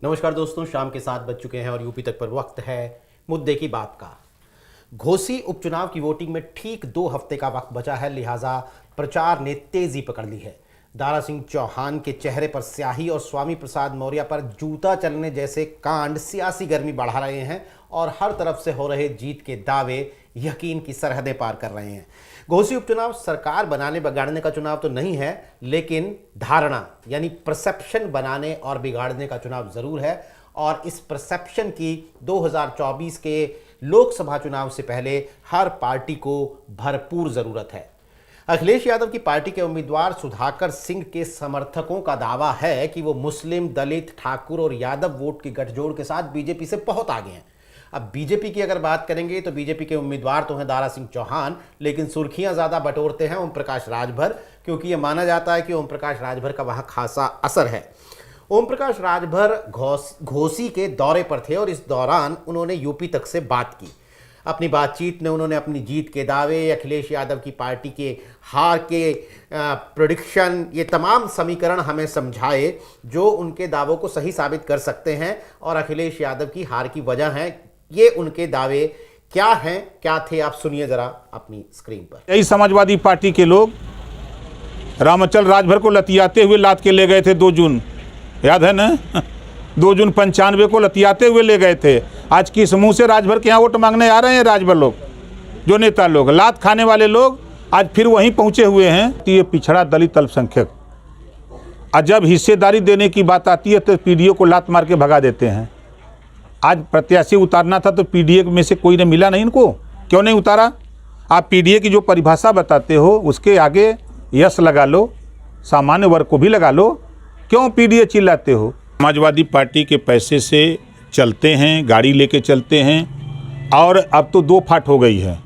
नमस्कार दोस्तों, शाम के 7 बज चुके हैं और यूपी तक पर वक्त है मुद्दे की बात का। घोसी उपचुनाव की वोटिंग में ठीक 2 हफ्ते का वक्त बचा है, लिहाजा प्रचार ने तेजी पकड़ ली है। दारा सिंह चौहान के चेहरे पर स्याही और स्वामी प्रसाद मौर्य पर जूता चलने जैसे कांड सियासी गर्मी बढ़ा रहे हैं और हर तरफ से हो रहे जीत के दावे यकीन की सरहदें पार कर रहे हैं। घोसी उपचुनाव सरकार बनाने बिगाड़ने का चुनाव तो नहीं है, लेकिन धारणा यानी परसेप्शन बनाने और बिगाड़ने का चुनाव जरूर है। और इस परसेप्शन की 2024 के लोकसभा चुनाव से पहले हर पार्टी को भरपूर जरूरत है। अखिलेश यादव की पार्टी के उम्मीदवार सुधाकर सिंह के समर्थकों का दावा है कि वो मुस्लिम, दलित, ठाकुर और यादव वोट के गठजोड़ के साथ बीजेपी से बहुत आगे हैं। अब बीजेपी की अगर बात करेंगे तो बीजेपी के उम्मीदवार तो हैं दारा सिंह चौहान, लेकिन सुर्खियां ज्यादा बटोरते हैं ओम प्रकाश राजभर, क्योंकि यह माना जाता है कि ओम प्रकाश राजभर का वहां खासा असर है। ओम प्रकाश राजभर घोसी के दौरे पर थे और इस दौरान उन्होंने यूपी तक से बात की। अपनी बातचीत में उन्होंने अपनी जीत के दावे, अखिलेश यादव की पार्टी के हार के प्रेडिक्शन, ये तमाम समीकरण हमें समझाए जो उनके दावों को सही साबित कर सकते हैं और अखिलेश यादव की हार की वजह है। ये उनके दावे क्या हैं, क्या थे, आप सुनिए जरा अपनी स्क्रीन पर। यही समाजवादी पार्टी के लोग रामचल राजभर को लतियाते हुए लाद के ले गए थे 2 जून, याद है ना? 2 जून 95 को लतियाते हुए ले गए थे। आज किस मुंह से राजभर के यहाँ वोट मांगने आ रहे हैं? राजभर लोग, जो नेता लोग, लात खाने वाले लोग आज फिर वहीं पहुंचे हुए हैं। तो ये पिछड़ा दलित अल्पसंख्यक, आज जब हिस्सेदारी देने की बात आती है तो पीडीओ को लात मार के भगा देते हैं। आज प्रत्याशी उतारना था तो पीडीए में से कोई ने मिला नहीं इनको, क्यों नहीं उतारा? आप पीडीए की जो परिभाषा बताते हो उसके आगे यस लगा लो, सामान्य वर्ग को भी लगा लो, क्यों पीडीए चिल्लाते हो? समाजवादी पार्टी के पैसे से चलते हैं, गाड़ी लेके चलते हैं और अब तो 2 फाट हो गई है।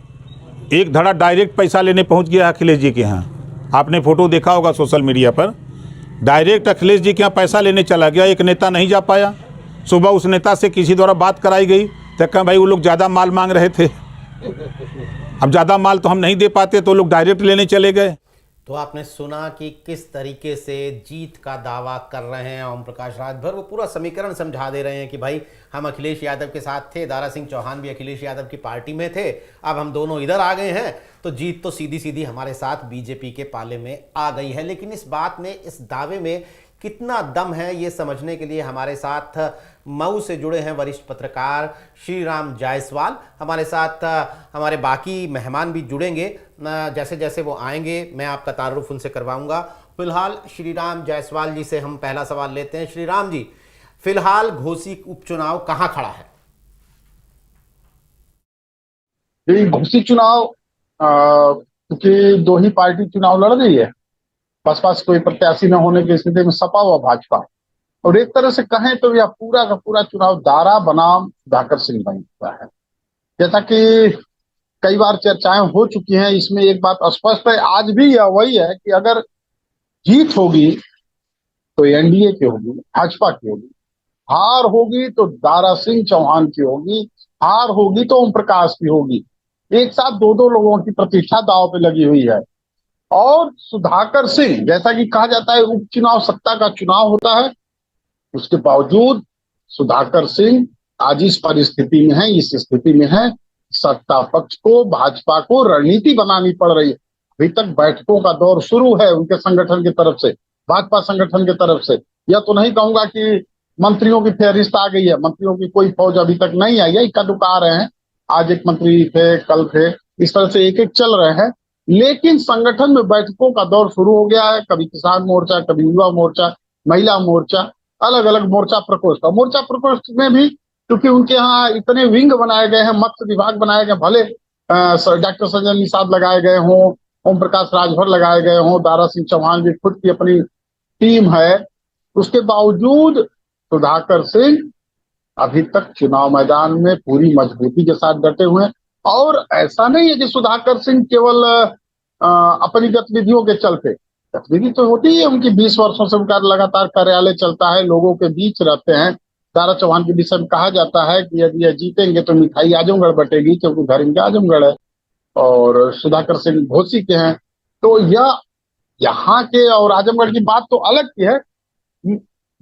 एक धड़ा डायरेक्ट पैसा लेने पहुंच गया अखिलेश जी के यहाँ, आपने फोटो देखा होगा सोशल मीडिया पर। डायरेक्ट अखिलेश जी के यहाँ पैसा लेने चला गया, एक नेता नहीं जा पाया। सुबह उस नेता से किसी द्वारा बात कराई गई तो कहा भाई वो लोग ज़्यादा माल मांग रहे थे, अब ज़्यादा माल तो हम नहीं दे पाते, तो लोग डायरेक्ट लेने चले गए। तो आपने सुना कि किस तरीके से जीत का दावा कर रहे हैं ओम प्रकाश राजभर। वो पूरा समीकरण समझा दे रहे हैं कि भाई हम अखिलेश यादव के साथ थे, दारा सिंह चौहान भी अखिलेश यादव की पार्टी में थे, अब हम दोनों इधर आ गए हैं तो जीत तो सीधी सीधी हमारे साथ बीजेपी के पाले में आ गई है। लेकिन इस बात में, इस दावे में कितना दम है, ये समझने के लिए हमारे साथ मऊ से जुड़े हैं वरिष्ठ पत्रकार श्री राम जायसवाल। हमारे साथ हमारे बाकी मेहमान भी जुड़ेंगे, जैसे जैसे वो आएंगे मैं आपका तारुफ उनसे करवाऊंगा। फिलहाल श्री राम जायसवाल जी से हम पहला सवाल लेते हैं। श्री राम जी, फिलहाल घोसी उपचुनाव कहां खड़ा है? ये घोसी चुनाव क्योंकि 2 ही पार्टी चुनाव लड़ रही है, बसपा से कोई प्रत्याशी न होने की स्थिति में सपा व भाजपा, और एक तरह से कहें तो यह पूरा का पूरा चुनाव दारा बनाम सुधाकर सिंह बन चुका है। जैसा कि कई बार चर्चाएं हो चुकी हैं, इसमें एक बात स्पष्ट है, आज भी यह वही है कि अगर जीत होगी तो एनडीए की होगी, भाजपा की होगी, हार होगी तो दारा सिंह चौहान की होगी, हार होगी तो ओम प्रकाश की होगी। एक साथ 2 लोगों की प्रतिष्ठा दांव पे लगी हुई है। और सुधाकर सिंह, जैसा कि कहा जाता है उपचुनाव सत्ता का चुनाव होता है, उसके बावजूद सुधाकर सिंह आज इस परिस्थिति में है, इस स्थिति में है, सत्ता पक्ष को, भाजपा को रणनीति बनानी पड़ रही है। अभी तक बैठकों का दौर शुरू है उनके संगठन की तरफ से, भाजपा संगठन की तरफ से। यह तो नहीं कहूंगा कि मंत्रियों की फेहरिस्त आ गई है, मंत्रियों की कोई फौज अभी तक नहीं आई है, इक्का दुक्का आ रहे हैं, आज एक मंत्री थे, कल थे, इस तरह से एक एक चल रहे हैं। लेकिन संगठन में बैठकों का दौर शुरू हो गया है, कभी किसान मोर्चा, कभी युवा मोर्चा, महिला मोर्चा, अलग अलग मोर्चा प्रकोष्ठ। और मोर्चा प्रकोष्ठ में भी क्योंकि उनके यहाँ इतने विंग बनाए गए हैं, मत्स्य विभाग बनाए गए, भले डॉक्टर संजय निषाद लगाए गए हों, ओम प्रकाश राजभर लगाए गए हों, दारा सिंह चौहान की खुद की अपनी टीम है, उसके बावजूद सुधाकर सिंह अभी तक चुनाव मैदान में पूरी मजबूती के साथ डटे हुए हैं। और ऐसा नहीं है कि सुधाकर सिंह केवल अपनी गतिविधियों के चलते, गतिविधि तो होती है उनकी, 20 वर्षों से उनका लगातार कार्यालय चलता है, लोगों के बीच रहते हैं। दारा चौहान के विषय में कहा जाता है कि यदि यह जीतेंगे तो मिठाई आजमगढ़ बटेगी, क्योंकि घर इनका आजमगढ़ है और सुधाकर सिंह घोसी के हैं। तो यह यहाँ के और आजमगढ़ की बात तो अलग की है,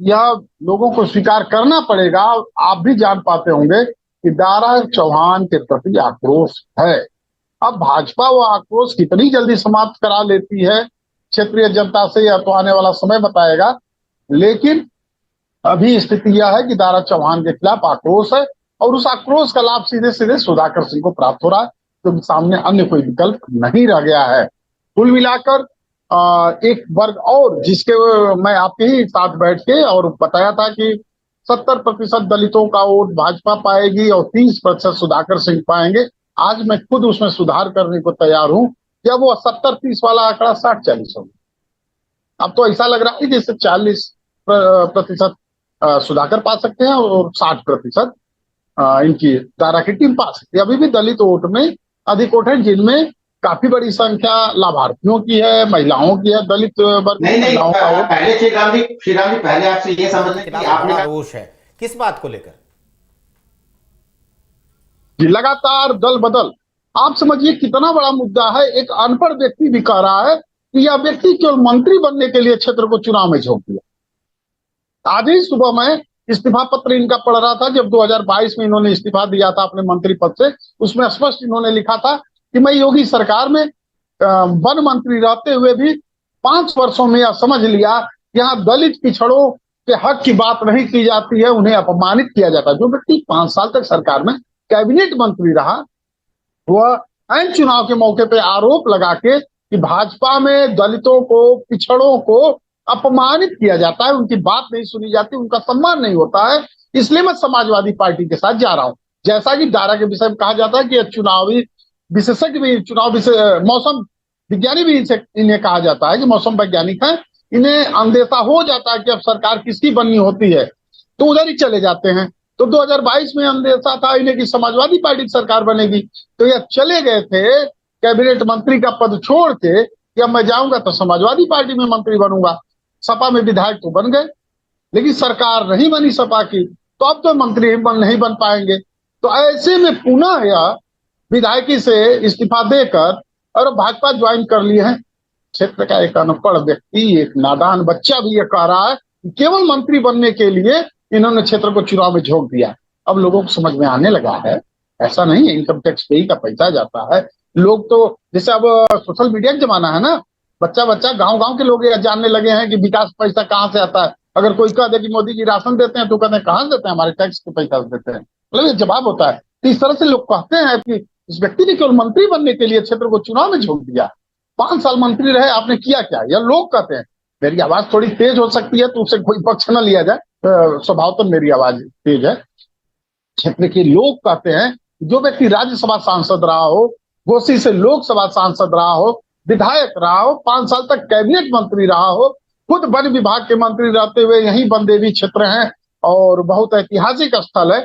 यह लोगों को स्वीकार करना पड़ेगा। आप भी जान पाते होंगे कि दारा चौहान के प्रति आक्रोश है। अब भाजपा वो आक्रोश कितनी जल्दी समाप्त करा लेती है क्षेत्रीय जनता से, यह तो आने वाला समय बताएगा। लेकिन अभी स्थिति यह है कि दारा चौहान के खिलाफ आक्रोश है और उस आक्रोश का लाभ सीधे सीधे सुधाकर सिंह को प्राप्त हो रहा है, क्योंकि सामने अन्य कोई विकल्प नहीं रह गया है। कुल मिलाकर एक वर्ग और जिसके मैं आपके ही साथ बैठ के और बताया था कि 70% दलितों का वोट भाजपा पाएगी और 30% सुधाकर सिंह पाएंगे। आज मैं खुद उसमें सुधार करने को तैयार हूं। जब वो 70-30 वाला आंकड़ा 60-40 हो, अब तो ऐसा लग रहा है जैसे 40% सुधाकर पा सकते हैं और 60% इनकी दारा की टीम पा सकती है। अभी भी दलित वोट में अधिक वोट है, जिनमें काफी बड़ी संख्या लाभार्थियों की है, महिलाओं की है। दलित वर्ग नहीं नहीं, महिलाओं का वोट पहले श्री राम जी पहले आपसे ये समझ लें कि खिलाफ आपने बड़ा कहा रोष है, किस बात को लेकर? कि लगातार दल बदल, आप समझिए कितना बड़ा मुद्दा है। एक अनपढ़ व्यक्ति भी कह रहा है कि यह व्यक्ति केवल मंत्री बनने के लिए क्षेत्र को चुनाव में झोंक दिया। आज ही सुबह मैं इस्तीफा पत्र इनका पढ़ रहा था, जब 2022 में इन्होंने इस्तीफा दिया था अपने मंत्री पद से। उसमें स्पष्ट इन्होंने लिखा था कि मैं योगी सरकार में वन मंत्री रहते हुए भी 5 वर्षों में यह समझ लिया यहाँ दलित पिछड़ों के हक की बात नहीं की जाती है, उन्हें अपमानित किया जाता है। जो व्यक्ति 5 साल तक सरकार में कैबिनेट मंत्री रहा, वह ऐन चुनाव के मौके पे आरोप लगा के कि भाजपा में दलितों को, पिछड़ों को अपमानित किया जाता है, उनकी बात नहीं सुनी जाती, उनका सम्मान नहीं होता है, इसलिए मैं समाजवादी पार्टी के साथ जा रहा हूं। जैसा कि दारा के विषय में कहा जाता है कि चुनावी विशेषज्ञ भी, मौसम विज्ञानी भी इन्हें कहा जाता है कि मौसम वैज्ञानिक है, इन्हें अंदेशा हो जाता है कि अब सरकार किसकी बननी होती है, तो उधर ही चले जाते हैं। तो 2022 में अंदेशा था इन्हें कि समाजवादी पार्टी की सरकार बनेगी, तो यह चले गए थे कैबिनेट मंत्री का पद छोड़ के कि अब मैं जाऊंगा तो समाजवादी पार्टी में मंत्री बनूंगा। सपा में विधायक तो बन गए, लेकिन सरकार नहीं बनी सपा की, तो अब तो मंत्री नहीं बन पाएंगे। तो ऐसे में पुनः यह विधायकी से इस्तीफा देकर और भाजपा ज्वाइन कर लिए हैं। क्षेत्र का एक अनपढ़ व्यक्ति, एक नादान बच्चा भी ये कह रहा है कि केवल मंत्री बनने के लिए इन्होंने क्षेत्र को चुनाव में झोंक दिया। अब लोगों को समझ में आने लगा है, ऐसा नहीं है इनकम टैक्स पे ही का पैसा जाता है। लोग तो जैसे अब सोशल मीडिया का जमाना है ना, बच्चा गांव के लोग ये जानने लगे हैं कि विकास पैसा कहाँ से आता है। अगर कोई कह दे कि मोदी जी राशन देते हैं तो कहते हैं कहाँ देते हैं, हमारे टैक्स के पैसा देते हैं, मतलब ये जवाब होता है। तो इस तरह से लोग कहते हैं कि इस व्यक्ति ने केवल मंत्री बनने के लिए क्षेत्र को चुनाव में झोंक दिया। 5 साल मंत्री रहे, आपने किया क्या? यह लोग कहते हैं। मेरी आवाज थोड़ी तेज हो सकती है तो उससे कोई पक्ष न लिया जाए, स्वभाव तो मेरी आवाज तेज है। क्षेत्र के लोग कहते हैं जो व्यक्ति राज्यसभा सांसद रहा हो, घोसी से लोकसभा सांसद रहा हो, विधायक रहा हो, 5 साल तक कैबिनेट मंत्री रहा हो, खुद वन विभाग के मंत्री रहते हुए यही बनदेवी क्षेत्र है और बहुत ऐतिहासिक स्थल है,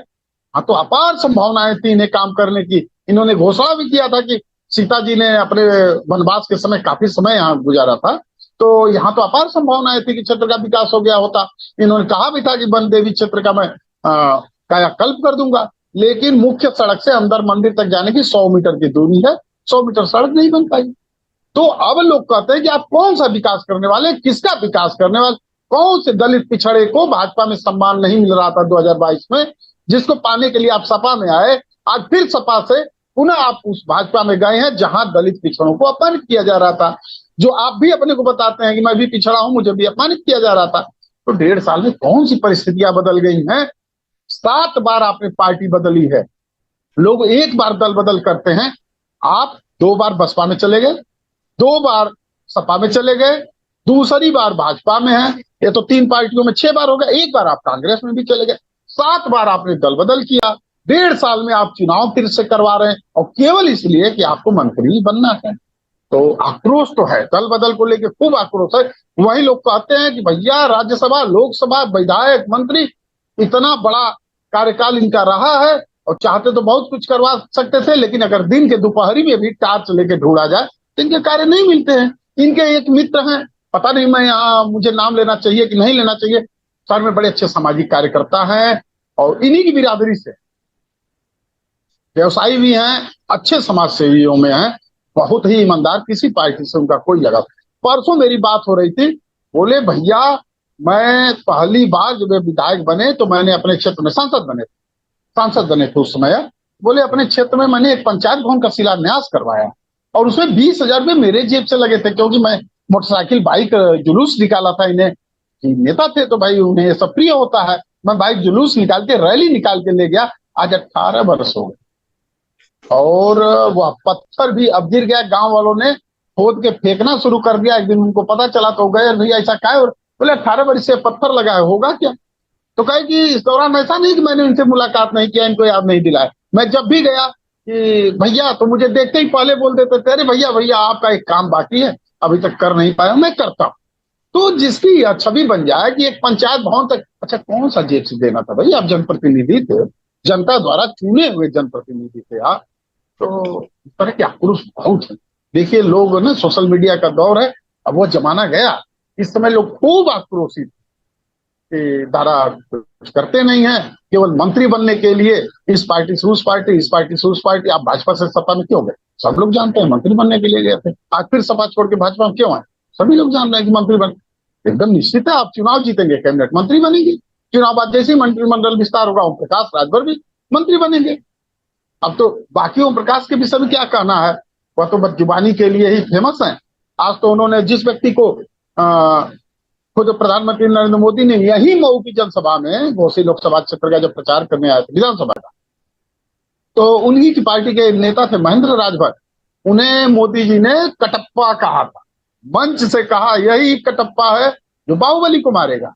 हाँ तो अपार संभावनाएं थी इन्हें काम करने की। इन्होंने घोषणा भी किया था कि सीता जी ने अपने वनवास के समय काफी समय यहाँ गुजारा था, तो यहाँ तो अपार संभावनाएं थी कि क्षेत्र का विकास हो गया होता। इन्होंने कहा भी था कि वन देवी क्षेत्र का मैं कायाकल्प कर दूंगा, लेकिन मुख्य सड़क से अंदर मंदिर तक जाने की 100 मीटर की दूरी है, 100 मीटर सड़क नहीं बन पाई। तो अब लोग कहते हैं कि आप कौन सा विकास करने वाले, किसका विकास करने वाले? कौन से दलित पिछड़े को भाजपा में सम्मान नहीं मिल रहा था 2022 में, जिसको पाने के लिए आप सपा में आए, आज फिर सपा से पुनः आप उस भाजपा में गए हैं जहां दलित पिछड़ों को अपमानित किया जा रहा था। जो आप भी अपने को बताते हैं कि मैं भी पिछड़ा हूं, मुझे भी अपमानित किया जा रहा था। तो 1.5 साल में कौन सी परिस्थितियां बदल गई हैं? 7 बार आपने पार्टी बदली है। लोग एक बार दल बदल करते हैं, आप 2 बार बसपा में चले गए, 2 बार सपा में चले गए, दूसरी बार भाजपा में है। ये तो 3 पार्टियों में 6 बार हो गया, 1 बार आप कांग्रेस में भी चले गए, 7 बार आपने दल बदल किया। 1.5 साल में आप चुनाव फिर से करवा रहे हैं और केवल इसलिए कि आपको मंत्री बनना है। तो आक्रोश तो है, दल बदल को लेकर खूब आक्रोश है। वही लोग कहते हैं कि भैया राज्यसभा, लोकसभा, विधायक, मंत्री, इतना बड़ा कार्यकाल इनका रहा है और चाहते तो बहुत कुछ करवा सकते थे, लेकिन अगर दिन के दोपहरी में भी टार्च लेके ढूंढा जाए तो इनके कार्य नहीं मिलते हैं। इनके एक मित्र हैं, पता नहीं मैं यहाँ मुझे नाम लेना चाहिए कि नहीं लेना चाहिए, शहर में बड़े अच्छे सामाजिक कार्यकर्ता हैं और इन्हीं की बिरादरी से व्यवसायी भी हैं, अच्छे समाज सेवियों में हैं, बहुत ही ईमानदार, किसी पार्टी से उनका कोई लगाव। परसों मेरी बात हो रही थी, बोले भैया मैं पहली बार जब ये विधायक बने तो मैंने अपने क्षेत्र में सांसद बने थे उस समय। बोले अपने क्षेत्र में मैंने एक पंचायत भवन का शिलान्यास करवाया और उसमें 20,000 रुपये मेरे जेब से लगे थे, क्योंकि मैं मोटरसाइकिल बाइक जुलूस निकाला था। इन्हें नेता थे तो भाई उन्हें ये सब प्रिय होता है। मैं बाइक जुलूस निकाल के रैली निकाल के ले गया। आज 18 वर्ष हो गए और वह पत्थर भी अब गिर गया। गांव वालों ने खोद के फेंकना शुरू कर दिया। एक दिन उनको पता चला तो गए, भैया ऐसा क्या है? बोले 18 वर्ष से पत्थर लगा है, होगा क्या? तो कहे कि इस दौरान ऐसा नहीं कि मैंने इनसे मुलाकात नहीं किया, इनको याद नहीं दिलाया। मैं जब भी गया कि भैया, तो मुझे देखते ही पहले बोल देते थे, अरे भैया भैया आपका एक काम बाकी है, अभी तक कर नहीं पाया, मैं करता हूं। तो जिसकी यह छवि बन जाए कि एक पंचायत भवन तक, अच्छा कौन सा जेब से देना था भाई? आप जनप्रतिनिधि थे, जनता द्वारा चुने हुए जनप्रतिनिधि थे आप। तो इस तरह के आक्रोश बहुत है। देखिए लोग ना, सोशल मीडिया का दौर है, अब वो जमाना गया। इस समय लोग खूब आक्रोशित धारा कुछ करते नहीं है, केवल मंत्री बनने के लिए इस पार्टी से उस पार्टी, इस पार्टी से उस पार्टी। आप भाजपा से सपा में क्यों गए? सब लोग जानते हैं मंत्री बनने के लिए गए थे। आज फिर सपा छोड़ के भाजपा में क्यों आए? सभी लोग जान रहे हैं कि मंत्री बन, एकदम निश्चित है आप चुनाव जीतेंगे, कैबिनेट मंत्री बनेंगे। चुनाव बाद जैसे ही मंत्रिमंडल विस्तार होगा, ओम प्रकाश राजभर भी मंत्री बनेंगे। अब तो बाकी ओम प्रकाश के विषय में क्या कहना है? वह तो बस जुबानी के लिए ही फेमस है। आज तो उन्होंने जिस व्यक्ति को खुद प्रधानमंत्री नरेंद्र मोदी ने यही मऊ की जनसभा में, घोसी लोकसभा क्षेत्र का जब प्रचार करने आए थे विधानसभा का, तो उन्हीं की पार्टी के नेता थे महेंद्र राजभर, उन्हें मोदी जी ने कटप्पा कहा था। मंच से कहा यही कटप्पा है जो बाहुबली को मारेगा।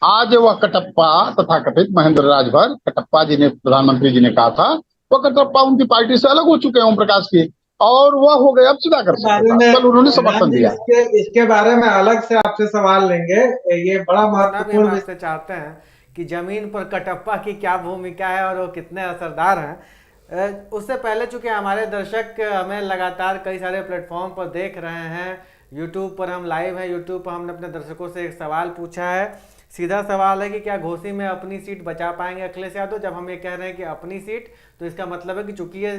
आज वह कटप्पा तथाकथित महेंद्र राजभर, कटप्पा जी ने प्रधानमंत्री जी ने कहा था, वह कटप्पा उनकी पार्टी से अलग हो चुके हैं ओम प्रकाश की, और वह हो गए अब सुधाकर सिंह। कल उन्होंने समर्थन दिया। इसके बारे में अलग से आपसे सवाल लेंगे। ये बड़ा महत्वपूर्ण विषय से चाहते हैं कि जमीन पर कटप्पा की क्या भूमिका है और वो कितने असरदार हैं। उससे पहले चूंकि हमारे दर्शक हमें लगातार कई सारे प्लेटफॉर्म पर देख रहे हैं, यूट्यूब पर हम लाइव हैं, यूट्यूब पर हमने अपने दर्शकों से एक सवाल पूछा है। सीधा सवाल है कि क्या घोसी में अपनी सीट बचा पाएंगे अखिलेश यादव? जब हम ये कह रहे हैं कि अपनी सीट, तो इसका मतलब है कि चूंकि ये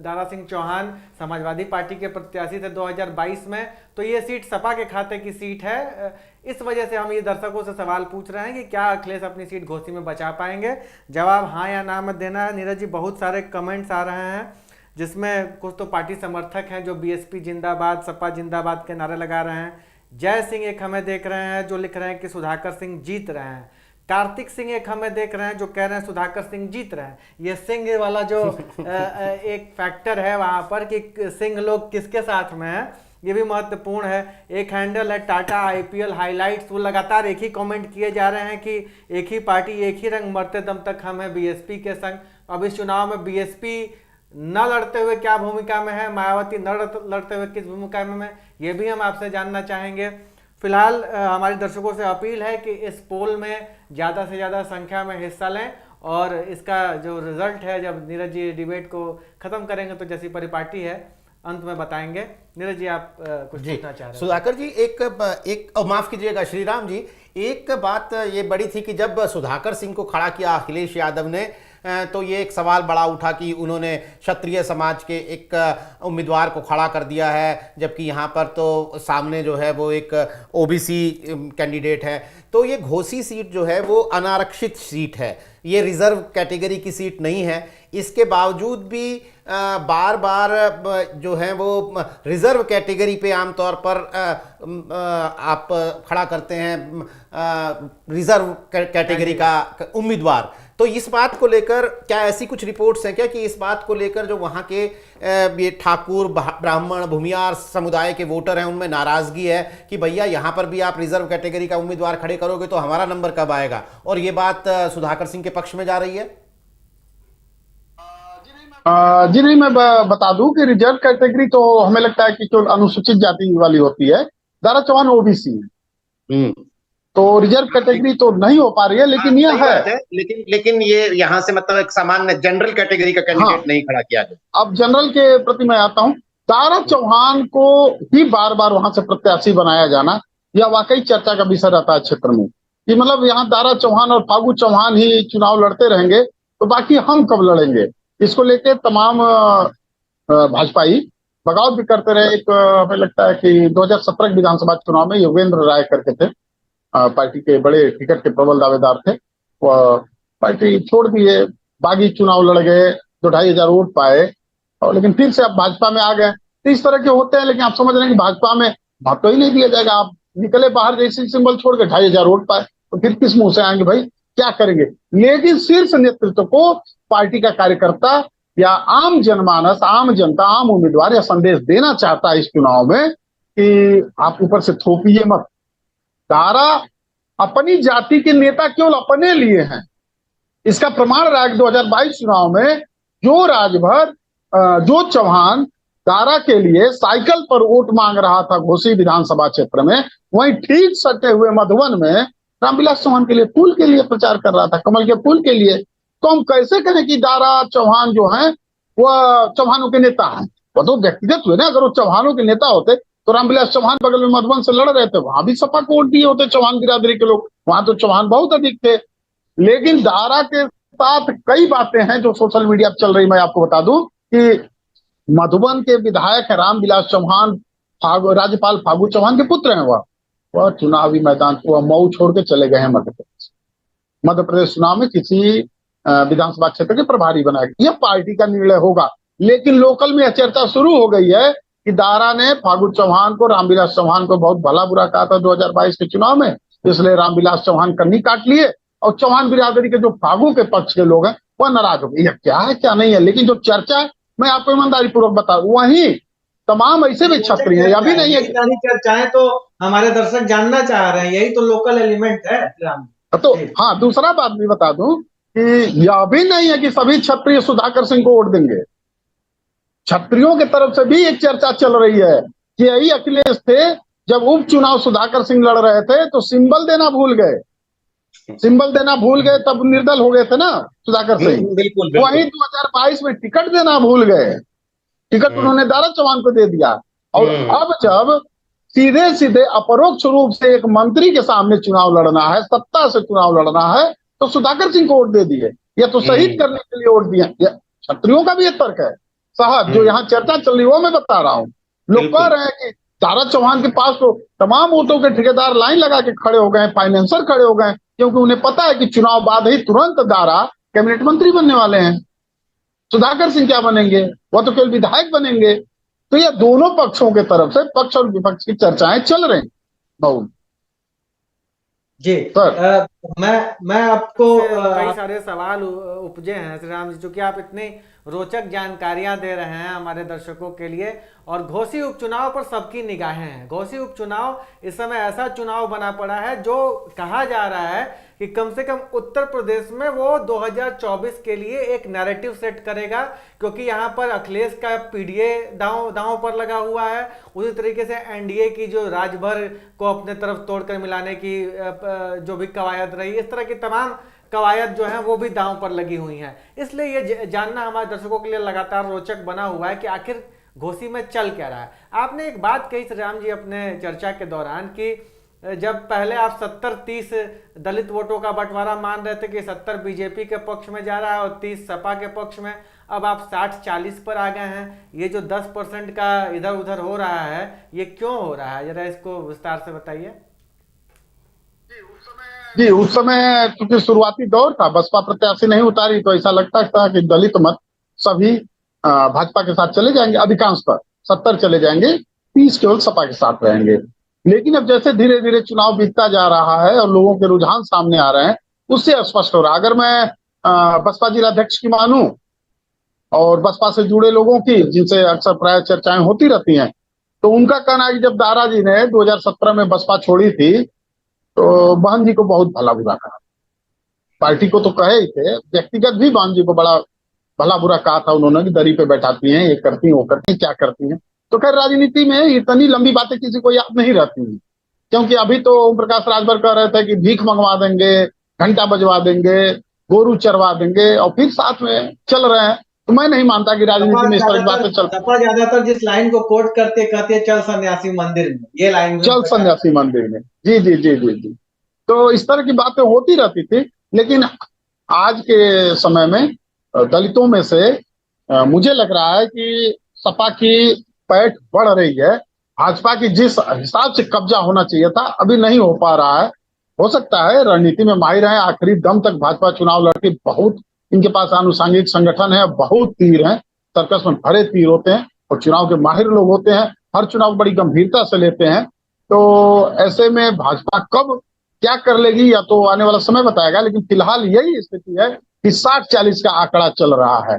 दारा सिंह चौहान समाजवादी पार्टी के प्रत्याशी थे 2022 में, तो ये सीट सपा के खाते की सीट है। इस वजह से हम ये दर्शकों से सवाल पूछ रहे हैं कि क्या अखिलेश अपनी सीट घोसी में बचा पाएंगे? जवाब हाँ या ना में देना है। नीरज जी, बहुत सारे कमेंट्स आ रहे हैं जिसमें कुछ तो पार्टी समर्थक हैं जो बीएसपी जिंदाबाद, सपा जिंदाबाद के नारे लगा रहे हैं। जय सिंह एक हमें देख रहे हैं जो लिख रहे हैं कि सुधाकर सिंह जीत रहे हैं। कार्तिक सिंह एक हमें देख रहे हैं जो कह रहे हैं सुधाकर सिंह जीत रहे हैं। ये सिंह वाला जो एक फैक्टर है वहां पर कि सिंह लोग किसके साथ में है, ये भी महत्वपूर्ण है। एक हैंडल है टाटा आईपीएल हाइलाइट्स, वो लगातार एक ही कमेंट किए जा रहे हैं कि एक ही पार्टी एक ही रंग, मरते दम तक हम है बीएसपी के संग। अब इस चुनाव में बीएसपी न लड़ते हुए क्या भूमिका में है, मायावती न लड़ते हुए किस भूमिका में है, ये भी हम आपसे जानना चाहेंगे। फिलहाल हमारे दर्शकों से अपील है कि इस पोल में ज़्यादा से ज़्यादा संख्या में हिस्सा लें और इसका जो रिजल्ट है जब नीरज जी डिबेट को ख़त्म करेंगे तो जैसी परिपाटी है अंत में बताएंगे। नीरज जी आप कुछ पूछना चाह रहे हैं? सुधाकर जी एक माफ कीजिएगा श्रीराम जी, एक बात ये बड़ी थी कि जब सुधाकर सिंह को खड़ा किया अखिलेश यादव ने, तो ये एक सवाल बड़ा उठा कि उन्होंने क्षत्रिय समाज के एक उम्मीदवार को खड़ा कर दिया है, जबकि यहाँ पर तो सामने जो है वो एक ओबीसी कैंडिडेट है। तो ये घोसी सीट जो है वो अनारक्षित सीट है, ये रिजर्व कैटेगरी की सीट नहीं है। इसके बावजूद भी बार बार जो है वो रिजर्व कैटेगरी पे आमतौर पर आप खड़ा करते हैं रिजर्व कैटेगरी का उम्मीदवार। तो इस बात को लेकर क्या ऐसी कुछ रिपोर्ट्स हैं क्या कि इस बात को लेकर जो वहाँ के ये ठाकुर ब्राह्मण भूमियार समुदाय के वोटर हैं उनमें नाराजगी है कि भैया यहाँ पर भी आप रिजर्व कैटेगरी का उम्मीदवार खड़े करोगे तो हमारा नंबर कब आएगा? और ये बात सुधाकर सिंह के पक्ष में जा रही है। जी नहीं, मैं बता दूं कि रिजर्व कैटेगरी तो हमें लगता है कि केवल अनुसूचित जाति वाली होती है। दारा चौहान ओबीसी है, तो रिजर्व कैटेगरी तो नहीं हो पा रही है, लेकिन यह है लेकिन ये यहाँ से मतलब एक सामान्य जनरल कैटेगरी का कैंडिडेट नहीं खड़ा किया गया। अब जनरल के प्रति मैं आता हूं, दारा चौहान को ही बार बार वहां से प्रत्याशी बनाया जाना यह वाकई चर्चा का विषय रहता है क्षेत्र में कि मतलब यहाँ दारा चौहान और फागू चौहान ही चुनाव लड़ते रहेंगे तो बाकी हम कब लड़ेंगे। इसको लेके तमाम भाजपाई बगावत भी करते रहे। एक हमें लगता है कि 2017 विधानसभा चुनाव में योगेंद्र राय करके थे, पार्टी के बड़े टिकट के प्रबल दावेदार थे, वह पार्टी छोड़ दिए, बागी चुनाव लड़ गए, 2-2.5 हजार वोट पाए, और लेकिन फिर से अब भाजपा में आ गए। तो इस तरह के होते हैं, लेकिन आप समझ रहे हैं कि भाजपा में महत्व ही नहीं दिया जाएगा। आप निकले बाहर, जैसे सिंबल छोड़ के 2.5 हजार वोट पाए, तो फिर किस मुंह से आएंगे भाई, क्या करेंगे। लेकिन शीर्ष नेतृत्व को पार्टी का कार्यकर्ता या आम जनमानस, आम जनता, आम उम्मीदवार यह संदेश देना चाहता है इस चुनाव में कि आप ऊपर से थोपिए मत। दारा अपनी जाति के नेता केवल अपने लिए हैं, इसका प्रमाण रहा कि 2022 चुनाव में जो राजभर, जो चौहान दारा के लिए साइकिल पर वोट मांग रहा था घोसी विधानसभा क्षेत्र में, वहीं ठीक सटे हुए मधुबन में रामविलास चौहान के लिए, फूल के लिए प्रचार कर रहा था, कमल के फूल के लिए। तो हम कैसे कहें कि दारा चौहान जो हैं वह चौहानों के नेता हैं? वह तो व्यक्तिगत हुए ना। अगर वो चौहानों के नेता होते तो रामविलास चौहान बगल में मधुबन से लड़ रहे थे, वहां भी सपा को वोट दिए होते चौहान बिरादरी के लोग, वहां तो चौहान बहुत अधिक थे। लेकिन दारा के साथ कई बातें हैं जो सोशल मीडिया पर चल रही। मैं आपको बता दूं कि मधुबन के विधायक है रामविलास चौहान, राज्यपाल फागू चौहान के पुत्र हैं। वह चुनावी मैदान, वह मऊ छोड़ के चले गए हैं मध्य प्रदेश चुनाव में किसी विधानसभा क्षेत्र के प्रभारी बनाए। यह पार्टी का निर्णय होगा। लेकिन लोकल में यह चर्चा शुरू हो गई है कि दारा ने फागू चौहान को, रामविलास चौहान को बहुत भला बुरा कहा था 2022 के चुनाव में, इसलिए रामविलास चौहान कन्नी काट लिए, और चौहान बिरादरी के जो फागू के पक्ष के लोग हैं वह नाराज हो गए। यह क्या है क्या नहीं है, लेकिन जो चर्चा है मैं आपको ईमानदारी पूर्वक बता, वहीं तमाम ऐसे भी छात्र हैं, अभी नहीं है सारी चर्चाएं तो हमारे दर्शक जानना चाह रहे हैं, यही तो लोकल एलिमेंट है। तो हाँ, दूसरा बात भी बता दूं कि यह भी नहीं है कि सभी क्षत्रिय सुधाकर सिंह को वोट देंगे। क्षत्रियों की तरफ से भी एक चर्चा चल रही है कि यही अखिलेश थे, जब उपचुनाव सुधाकर सिंह लड़ रहे थे तो सिंबल देना भूल गए, तब निर्दल हो गए थे ना सुधाकर सिंह। बिल्कुल। वहीं 2022 में टिकट देना भूल गए, टिकट उन्होंने दारा चौहान को दे दिया। और अब जब सीधे सीधे अपरोक्ष रूप से एक मंत्री के सामने चुनाव लड़ना है, सत्ता से चुनाव लड़ना है, तो सुधाकर सिंह को वोट दे दिए, या तो शहीद करने के लिए वोट दिया। क्षत्रियों का भी एक तर्क है साहब, जो यहाँ चर्चा चल रही है वो मैं बता रहा हूँ। लोग कह रहे हैं कि दारा चौहान के पास तो तमाम वोटों के ठेकेदार लाइन लगा के खड़े हो गए, फाइनेंसर खड़े हो गए, क्योंकि उन्हें पता है कि चुनाव बाद ही तुरंत दारा कैबिनेट मंत्री बनने वाले हैं। सुधाकर सिंह क्या बनेंगे, वह तो केवल विधायक बनेंगे। तो यह दोनों पक्षों के तरफ से, पक्ष और विपक्ष की चर्चाएं चल रही हैं। जी मैं आपको कई सारे सवाल उपजे हैं श्री राम जी, चूंकि आप इतनी रोचक जानकारियां दे रहे हैं हमारे दर्शकों के लिए, और घोसी उपचुनाव पर सबकी निगाहें हैं। घोसी उपचुनाव इस समय ऐसा चुनाव बना पड़ा है जो कहा जा रहा है कि कम से कम उत्तर प्रदेश में वो 2024 के लिए एक नैरेटिव सेट करेगा, क्योंकि यहाँ पर अखिलेश का पीडीए दांव पर लगा हुआ है। उसी तरीके से एनडीए की जो राजभर को अपने तरफ तोड़कर मिलाने की जो भी कवायद रही, इस तरह की तमाम कवायद जो है वो भी दांव पर लगी हुई हैं। इसलिए ये जानना हमारे दर्शकों के लिए लगातार रोचक बना हुआ है कि आखिर घोसी में चल क्या रहा है। आपने एक बात कही श्री राम जी अपने चर्चा के दौरान कि जब पहले आप 70-30 दलित वोटों का बंटवारा मान रहे थे कि 70 बीजेपी के पक्ष में जा रहा है और 30 सपा के पक्ष में, अब आप 60-40 पर आ गए हैं। ये जो 10% का इधर उधर हो रहा है, ये क्यों हो रहा है, जरा इसको विस्तार से बताइए। जी, उस समय क्योंकि शुरुआती दौर था, बसपा प्रत्याशी नहीं उतारी, तो ऐसा लगता था कि दलित मत सभी भाजपा के साथ चले जाएंगे, अधिकांश पर 70 चले जाएंगे, 30 केवल सपा के साथ रहेंगे। लेकिन अब जैसे धीरे धीरे चुनाव बीतता जा रहा है और लोगों के रुझान सामने आ रहे हैं, उससे स्पष्ट हो रहा है। अगर मैं बसपा जिलाध्यक्ष की मानूं और बसपा से जुड़े लोगों की, जिनसे अक्सर प्राय चर्चाएं होती रहती हैं, तो उनका कहना है कि जब दारा जी ने 2017 में बसपा छोड़ी थी तो बहन जी को बहुत भला बुरा कहा। पार्टी को तो कहे ही थे, व्यक्तिगत भी बहन जी को बड़ा भला बुरा कहा था उन्होंने कि दरी पे बैठाती हैं, ये करती हैं, वो करती हैं, क्या करती हैं। तो खैर राजनीति में इतनी लंबी बातें किसी को याद नहीं रहती हैं, क्योंकि अभी तो ओम प्रकाश राजभर कह रहे थे कि भीख मंगवा देंगे, घंटा बजवा देंगे, गोरू चरवा देंगे, और फिर साथ में चल रहे हैं। तो मैं नहीं मानता कि राजनीति में इस तरह की बातें चलती। ज्यादातर जिस लाइन को कोट करते कहते चल सन्यासी मंदिर में, ये लाइन चल सन्यासी मंदिर में, जी जी जी जी जी। तो इस तरह की बातें होती रहती थी। लेकिन आज के समय में दलितों में से मुझे लग रहा है कि सपा की पैठ बढ़ रही है। भाजपा की जिस हिसाब से कब्जा होना चाहिए था अभी नहीं हो पा रहा है। हो सकता है रणनीति में माहिर है, आखिरी दम तक भाजपा चुनाव लड़के, बहुत इनके पास आनुषंगिक संगठन है, बहुत तीर हैं, सर्कस में भरे तीर होते हैं और चुनाव के माहिर लोग होते हैं, हर चुनाव बड़ी गंभीरता से लेते हैं। तो ऐसे में भाजपा कब क्या कर लेगी या तो आने वाला समय बताएगा, लेकिन फिलहाल यही स्थिति है कि 60-40 का आंकड़ा चल रहा है।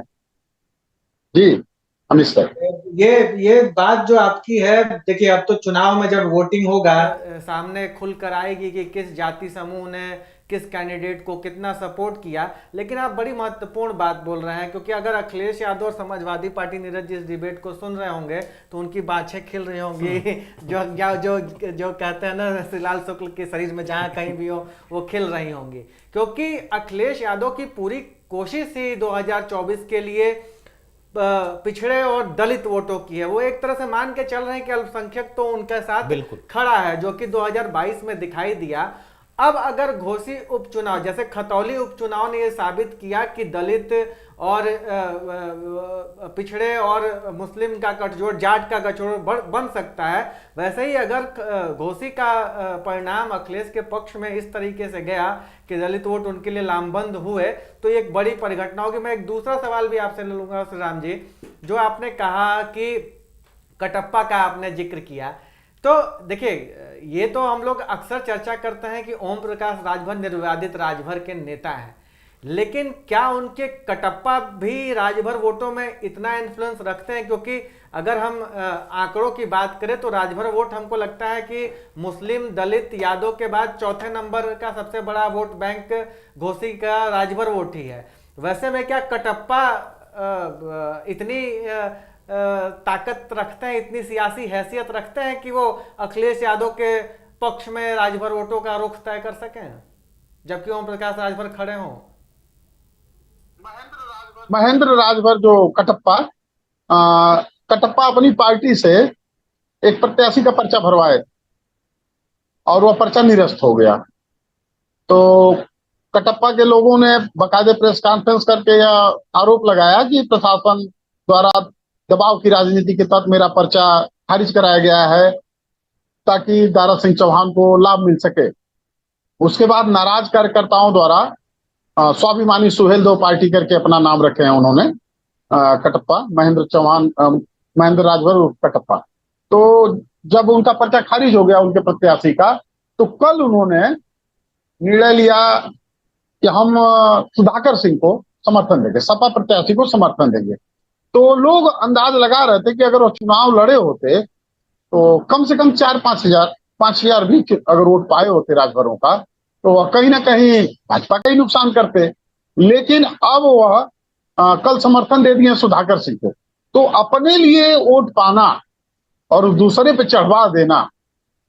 जी अमित सर, ये बात जो आपकी है, देखिए अब तो चुनाव में जब वोटिंग होगा सामने खुल कर आएगी कि किस जाति समूह ने किस कैंडिडेट को कितना सपोर्ट किया। लेकिन आप बड़ी महत्वपूर्ण बात बोल रहे हैं, क्योंकि अगर अखिलेश यादव और समाजवादी पार्टी नीरज जिस डिबेट को सुन रहे होंगे तो उनकी बाछें खिल रही होंगी जो जो जो कहते हैं ना, शिलाल शुक्ल के शरीर में जहां कहीं भी हो वो खिल रही होंगी, क्योंकि अखिलेश यादव की पूरी कोशिश ही 2024 के लिए पिछड़े और दलित वोटों की है। वो एक तरह से मान के चल रहे हैं कि अल्पसंख्यक तो उनके साथ खड़ा है, जो कि 2022 में दिखाई दिया। अब अगर घोसी उपचुनाव, जैसे खतौली उपचुनाव ने यह साबित किया कि दलित और पिछड़े और मुस्लिम का गठजोड़, जाट का गठजोड़ बन सकता है, वैसे ही अगर घोसी का परिणाम अखिलेश के पक्ष में इस तरीके से गया कि दलित वोट उनके लिए लामबंद हुए, तो ये एक बड़ी परिघटना होगी। मैं एक दूसरा सवाल भी आपसे ले लूंगा श्री राम जी, जो आपने कहा कि कटप्पा का आपने जिक्र किया, तो देखिए ये तो हम लोग अक्सर चर्चा करते हैं कि ओम प्रकाश राजभर निर्विवादित राजभर के नेता हैं, लेकिन क्या उनके कटप्पा भी राजभर वोटों में इतना इन्फ्लुएंस रखते हैं? क्योंकि अगर हम आंकड़ों की बात करें तो राजभर वोट हमको लगता है कि मुस्लिम, दलित, यादव के बाद चौथे नंबर का सबसे बड़ा वोट बैंक घोसी का राजभर वोट ही है। वैसे में क्या कटप्पा इतनी ताकत रखते हैं, इतनी सियासी हैसियत रखते हैं कि वो अखिलेश यादव के पक्ष में राजभर वोटों का रुख तय कर सकें, जबकि ओम प्रकाश राजभर खड़े हों? महेंद्र राजभर जो कटप्पा अपनी पार्टी से एक प्रत्याशी का पर्चा भरवाए और वह पर्चा निरस्त हो गया। तो कटप्पा के लोगों ने बाकायदे प्रेस कॉन्फ्रेंस करके यह आरोप लगाया कि प्रशासन द्वारा दबाव की राजनीति के तहत मेरा पर्चा खारिज कराया गया है ताकि दारा सिंह चौहान को लाभ मिल सके। उसके बाद नाराज कार्यकर्ताओं द्वारा स्वाभिमानी सुहेल दो पार्टी करके अपना नाम रखे हैं उन्होंने, कटप्पा, महेंद्र राजभर कटप्पा। तो जब उनका पर्चा खारिज हो गया उनके प्रत्याशी का, तो कल उन्होंने निर्णय लिया कि हम सुधाकर सिंह को समर्थन देंगे, सपा प्रत्याशी को समर्थन देंगे। तो लोग अंदाज लगा रहे थे कि अगर वो चुनाव लड़े होते तो कम से कम 5,000 भी अगर वोट पाए होते राजभरों का, तो कहीं ना कहीं भाजपा का ही नुकसान करते। लेकिन अब वह कल समर्थन दे दिए सुधाकर सिंह को। तो अपने लिए वोट पाना और दूसरे पे चढ़वा देना,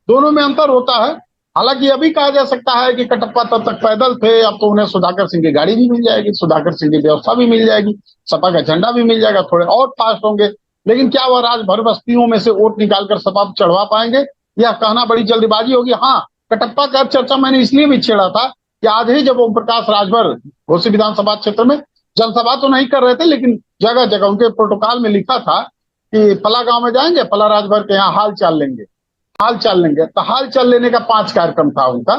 दोनों में अंतर होता है। हालांकि अभी कहा जा सकता है कि कटप्पा तब तक पैदल थे, अब तो उन्हें सुधाकर सिंह की गाड़ी भी मिल जाएगी, सुधाकर सिंह की व्यवस्था भी मिल जाएगी, सपा का झंडा भी मिल जाएगा, थोड़े और फास्ट होंगे। लेकिन क्या वह राजभर बस्तियों में से वोट निकालकर सपा पर चढ़वा पाएंगे, यह कहना बड़ी जल्दबाजी होगी। हाँ, कटप्पा का चर्चा मैंने इसलिए भी छेड़ा था कि आज ही जब ओम प्रकाश राजभर घोसी विधानसभा क्षेत्र में जनसभा तो नहीं कर रहे थे, लेकिन जगह जगह उनके प्रोटोकॉल में लिखा था कि फला गांव में जाएंगे, फला राजभर के यहाँ हाल चाल लेंगे। तो हाल चाल लेने का 5 कार्यक्रम था उनका।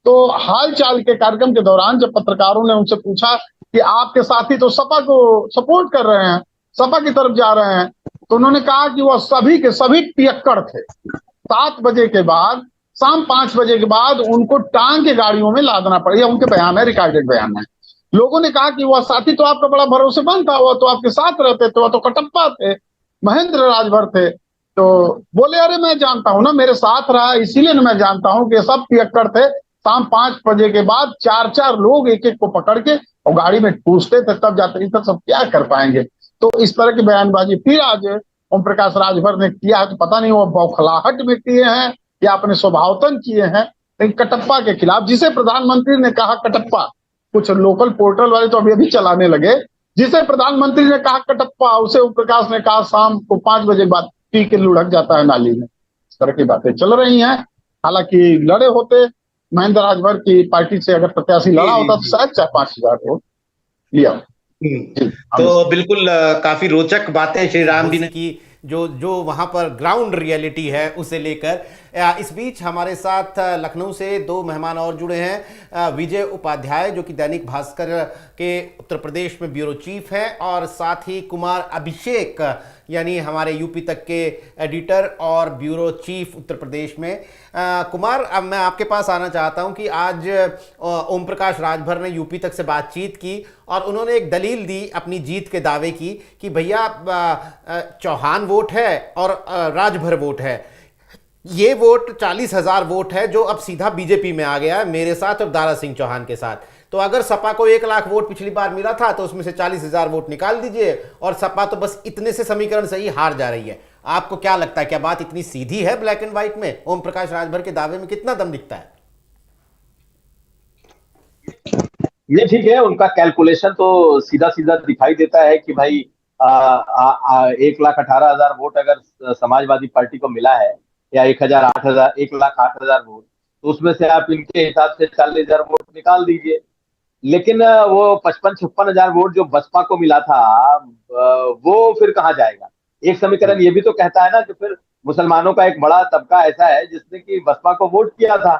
तो हाल चाल के कार्यक्रम के दौरान जब पत्रकारों ने उनसे पूछा कि आपके साथी तो सपा को सपोर्ट कर रहे हैं, सपा की तरफ जा रहे हैं, तो उन्होंने कहा कि वह सभी के सभी पियक्कड़ थे। 7 बजे के बाद, शाम 5 बजे के बाद उनको टांग के गाड़ियों में लादना पड़ा। यह उनके बयान है, रिकॉर्डेड बयान है। लोगों ने कहा कि वह साथी तो आपका बड़ा भरोसेमंद था, वह तो आपके साथ रहते थे, वह तो कटप्पा थे, महेंद्र राजभर थे। तो बोले अरे मैं जानता हूं ना, मेरे साथ रहा, इसीलिए मैं जानता हूं कि सब पियक्कड़ थे। शाम 5 बजे के बाद 4-4 लोग एक एक को पकड़ के और गाड़ी में ठूसते थे, तब जाते थे। सब क्या कर पाएंगे? तो इस तरह की बयानबाजी फिर आज ओम प्रकाश राजभर ने किया है। तो पता नहीं वो बौखलाहट में किए हैं या अपने स्वभावतन किए हैं, लेकिन कटप्पा के खिलाफ, जिसे प्रधानमंत्री ने कहा कटप्पा, कुछ लोकल पोर्टल वाले तो अभी चलाने लगे, जिसे प्रधानमंत्री ने कहा कटप्पा, उसे ओम प्रकाश ने कहा शाम को 5 बजे बाद पी के लुढ़क जाता है नाली में। इस तरह की बातें चल रही हैं। हालांकि लड़े होते महेंद्र राजभर की पार्टी से, अगर प्रत्याशी लड़ा होता तो शायद 4-5 हजार वोट लिया। तो बिल्कुल काफी रोचक बातें श्री राम जी ने की, जो वहां पर ग्राउंड रियलिटी है उसे लेकर। इस बीच हमारे साथ लखनऊ से दो मेहमान और जुड़े हैं। विजय उपाध्याय जो कि दैनिक भास्कर के उत्तर प्रदेश में ब्यूरो चीफ हैं, और साथ ही कुमार अभिषेक यानी हमारे यूपी तक के एडिटर और ब्यूरो चीफ उत्तर प्रदेश में। कुमार, अब मैं आपके पास आना चाहता हूं कि आज ओम प्रकाश राजभर ने यूपी तक से बातचीत की और उन्होंने एक दलील दी अपनी जीत के दावे की कि भैया चौहान वोट है और राजभर वोट है। ये वोट 40,000 वोट है जो अब सीधा बीजेपी में आ गया है मेरे साथ और दारा सिंह चौहान के साथ। तो अगर सपा को 1 लाख वोट पिछली बार मिला था तो उसमें से 40,000 वोट निकाल दीजिए और सपा तो बस इतने से समीकरण से ही हार जा रही है। आपको क्या लगता है, क्या बात इतनी सीधी है ब्लैक एंड व्हाइट में? ओम प्रकाश राजभर के दावे में कितना दम दिखता है? ये ठीक है, उनका कैलकुलेशन तो सीधा सीधा दिखाई देता है कि भाई 1,18,000 वोट अगर समाजवादी पार्टी को मिला है या 1,08,000 वोट, तो उसमें से आप इनके हिसाब से 40,000 वोट निकाल दीजिए। लेकिन वो 55-56,000 वोट जो बसपा को मिला था वो फिर कहाँ जाएगा? एक समीकरण ये भी तो कहता है ना कि फिर मुसलमानों का एक बड़ा तबका ऐसा है जिसने कि बसपा को वोट किया था,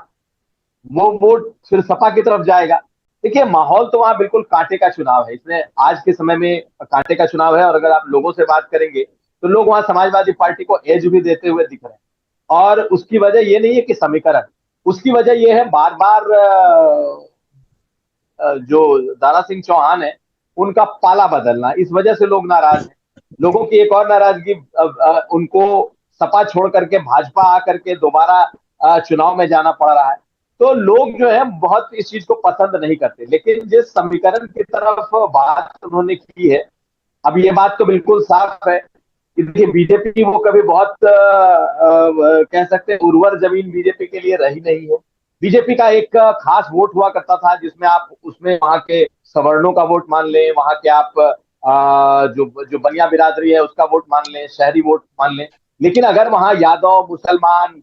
वो वोट फिर सपा की तरफ जाएगा। देखिए, माहौल तो वहां बिल्कुल कांटे का चुनाव है, इसमें आज के समय में कांटे का चुनाव है। और अगर आप लोगों से बात करेंगे तो लोग वहां समाजवादी पार्टी को एज भी देते हुए दिख रहे हैं। और उसकी वजह ये नहीं है कि समीकरण, उसकी वजह ये है बार बार जो दारा सिंह चौहान है उनका पाला बदलना, इस वजह से लोग नाराज हैं। लोगों की एक और नाराजगी, उनको सपा छोड़ करके भाजपा आकर के दोबारा चुनाव में जाना पड़ रहा है। तो लोग जो है बहुत इस चीज को पसंद नहीं करते। लेकिन जिस समीकरण की तरफ बात उन्होंने की है, अब ये बात तो बिल्कुल साफ है कि देखिए बीजेपी वो कभी बहुत कह सकते हैं उर्वर जमीन बीजेपी के लिए रही नहीं है। बीजेपी का एक खास वोट हुआ करता था जिसमें आप उसमें वहां के सवर्णों का वोट मान लें, वहां के आप जो बनिया बिरादरी है उसका वोट मान लें, शहरी वोट मान लें। लेकिन अगर वहां यादव, मुसलमान,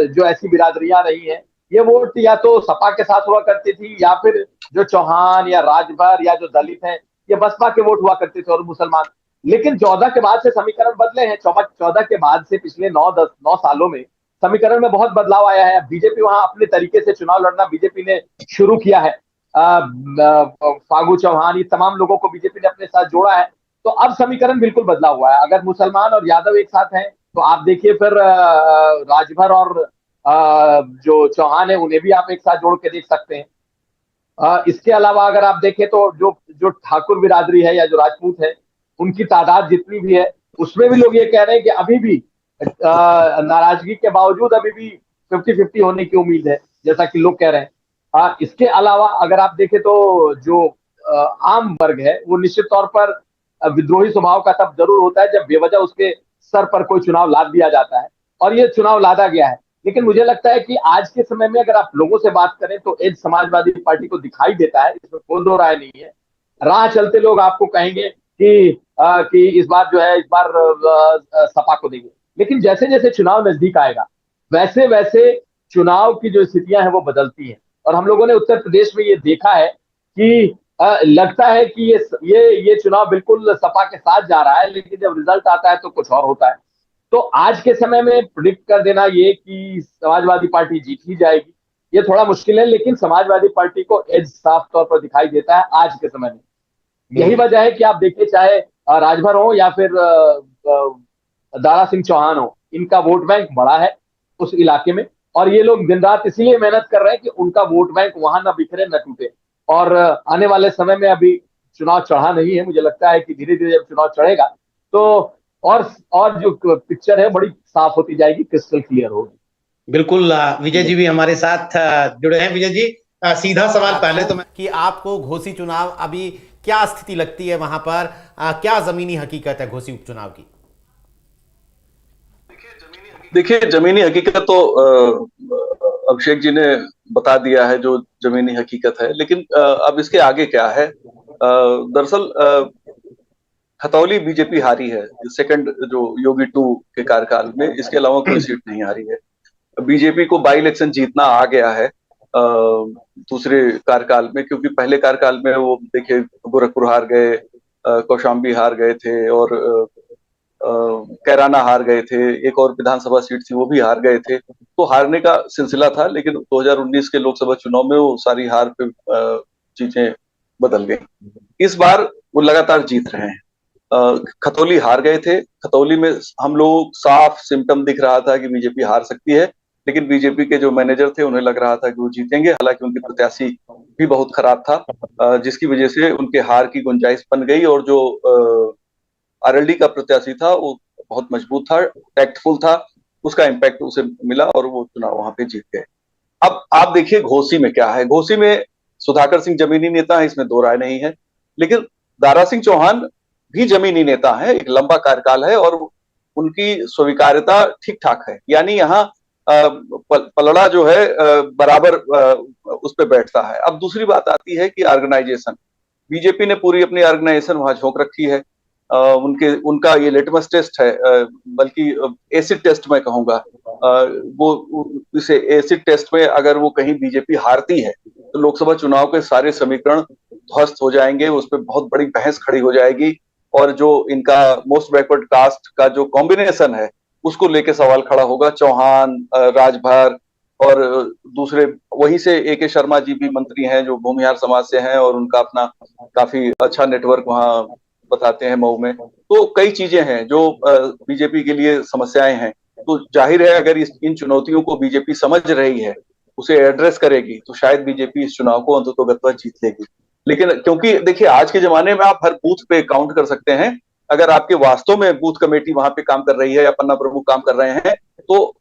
जो ऐसी बिरादरियां रही हैं, ये वोट या तो सपा के साथ हुआ करती थी या फिर जो चौहान या राजभर या जो दलित हैं ये बसपा के वोट हुआ करते थे और मुसलमान। लेकिन 14 के बाद से समीकरण बदले हैं। 14 के बाद से पिछले 9 सालों में समीकरण में बहुत बदलाव आया है। बीजेपी वहां अपने तरीके से चुनाव लड़ना बीजेपी ने शुरू किया है। फागू चौहान, ये तमाम लोगों को बीजेपी ने अपने साथ जोड़ा है। तो अब समीकरण बिल्कुल बदला हुआ है। अगर मुसलमान और यादव एक साथ हैं तो आप देखिए फिर राजभर और जो चौहान है उन्हें भी आप एक साथ जोड़ के देख सकते हैं। इसके अलावा अगर आप देखें तो जो ठाकुर बिरादरी है या जो राजपूत है उनकी तादाद जितनी भी है उसमें भी लोग ये कह रहे हैं कि अभी भी नाराजगी के बावजूद अभी भी 50-50 होने की उम्मीद है, जैसा कि लोग कह रहे हैं। इसके अलावा अगर आप देखें तो जो आम वर्ग है वो निश्चित तौर पर विद्रोही स्वभाव का तब जरूर होता है जब बेवजह उसके सर पर कोई चुनाव लाद दिया जाता है, और ये चुनाव लादा गया है। लेकिन मुझे लगता है कि आज के समय में अगर आप लोगों से बात करें तो एज समाजवादी पार्टी को दिखाई देता है, इसमें कोई दो राय नहीं है। राह चलते लोग आपको कहेंगे कि इस बार जो है सपा को देंगे। लेकिन जैसे जैसे चुनाव नजदीक आएगा वैसे वैसे चुनाव की जो स्थितियां हैं वो बदलती हैं। और हम लोगों ने उत्तर प्रदेश में ये देखा है कि लगता है कि ये चुनाव बिल्कुल सपा के साथ जा रहा है, लेकिन जब रिजल्ट आता है तो कुछ और होता है। तो आज के समय में प्रिडिक्ट कर देना ये कि समाजवादी पार्टी जीत ही जाएगी, ये थोड़ा मुश्किल है। लेकिन समाजवादी पार्टी को एज साफ तौर पर दिखाई देता है आज के समय में। यही वजह है कि आप देखिए, चाहे राजभर हो या फिर दारा सिंह चौहान हो, इनका वोट बैंक बड़ा है उस इलाके में। और ये लोग दिन रात इसीलिए मेहनत कर रहे हैं कि उनका वोट बैंक वहां ना बिखरे, न टूटे। और आने वाले समय में अभी चुनाव चढ़ा नहीं है, मुझे लगता है कि धीरे धीरे जब चुनाव चढ़ेगा तो और जो पिक्चर है बड़ी साफ होती जाएगी, क्रिस्टल क्लियर होगी। बिल्कुल, विजय जी भी हमारे साथ जुड़े हैं। विजय जी, सीधा सवाल पहले तो मैं कि आपको घोसी चुनाव अभी क्या स्थिति लगती है वहां पर, क्या जमीनी हकीकत है घोसी उपचुनाव की? देखिए, जमीनी हकीकत तो अभिषेक जी ने बता दिया है जो जमीनी हकीकत है। लेकिन अब इसके आगे क्या है? दरअसल खतौली बीजेपी हारी है सेकंड जो योगी 2 के कार्यकाल में, इसके अलावा कोई सीट नहीं हारी है। बीजेपी को बाई इलेक्शन जीतना आ गया है दूसरे कार्यकाल में, क्योंकि पहले कार्यकाल में वो देखिए गोरखपुर हार गए, कौशाम्बी हार गए थे और कैराना हार गए थे, एक और विधानसभा सीट थी वो भी हार गए थे, तो हारने का सिलसिला था। लेकिन 2019 के लोकसभा चुनाव में वो सारी हार पे चीजें बदल गई। इस बार वो लगातार जीत रहे हैं। खतौली हार गए थे, खतौली में हम लोग साफ सिम्टम दिख रहा था कि बीजेपी हार सकती है, लेकिन बीजेपी के जो मैनेजर थे उन्हें लग रहा था कि वो जीतेंगे, हालांकि उनकी प्रत्याशी भी बहुत खराब था, जिसकी वजह से उनके हार की गुंजाइश बन गई। और जो आरएलडी का प्रत्याशी था वो बहुत मजबूत था, टैक्टफुल था, उसका इम्पैक्ट उसे मिला और वो चुनाव वहां पे जीत गए। अब आप देखिए घोसी में क्या है। घोसी में सुधाकर सिंह जमीनी नेता है, इसमें दो राय नहीं है, लेकिन दारा सिंह चौहान भी जमीनी नेता है, एक लंबा कार्यकाल है और उनकी स्वीकार्यता ठीक ठाक है। यानी यहाँ पलड़ा जो है बराबर उस पर बैठता है। अब दूसरी बात आती है कि ऑर्गेनाइजेशन, बीजेपी ने पूरी अपनी ऑर्गेनाइजेशन वहां झोंक रखी है। उनका ये लिटमस टेस्ट है, बल्कि एसिड टेस्ट मैं कहूंगा। वो इसे एसिड टेस्ट में अगर वो कहीं बीजेपी हारती है तो लोकसभा चुनाव के सारे समीकरण ध्वस्त हो जाएंगे, उस पर बहुत बड़ी बहस खड़ी हो जाएगी और जो इनका मोस्ट बैकवर्ड कास्ट का जो कॉम्बिनेशन है उसको लेके सवाल खड़ा होगा। चौहान, राजभर और दूसरे वहीं से ए.के. शर्मा जी भी मंत्री हैं जो भूमिहार समाज से हैं और उनका अपना काफी अच्छा नेटवर्क वहां बताते हैं मऊ में। तो कई चीजें हैं जो बीजेपी के लिए समस्याएं हैं। तो जाहिर है अगर इन चुनौतियों को बीजेपी समझ रही है, उसे एड्रेस करेगी, तो शायद बीजेपी इस चुनाव को अंततोगत्वा जीत लेगी। लेकिन क्योंकि देखिए आज के जमाने में आप हर बूथ पे काउंट कर सकते हैं, अगर आपके वास्तव में बूथ कमेटी वहां पे काम कर रही है या पन्ना प्रमुख काम कर रहे हैं, तो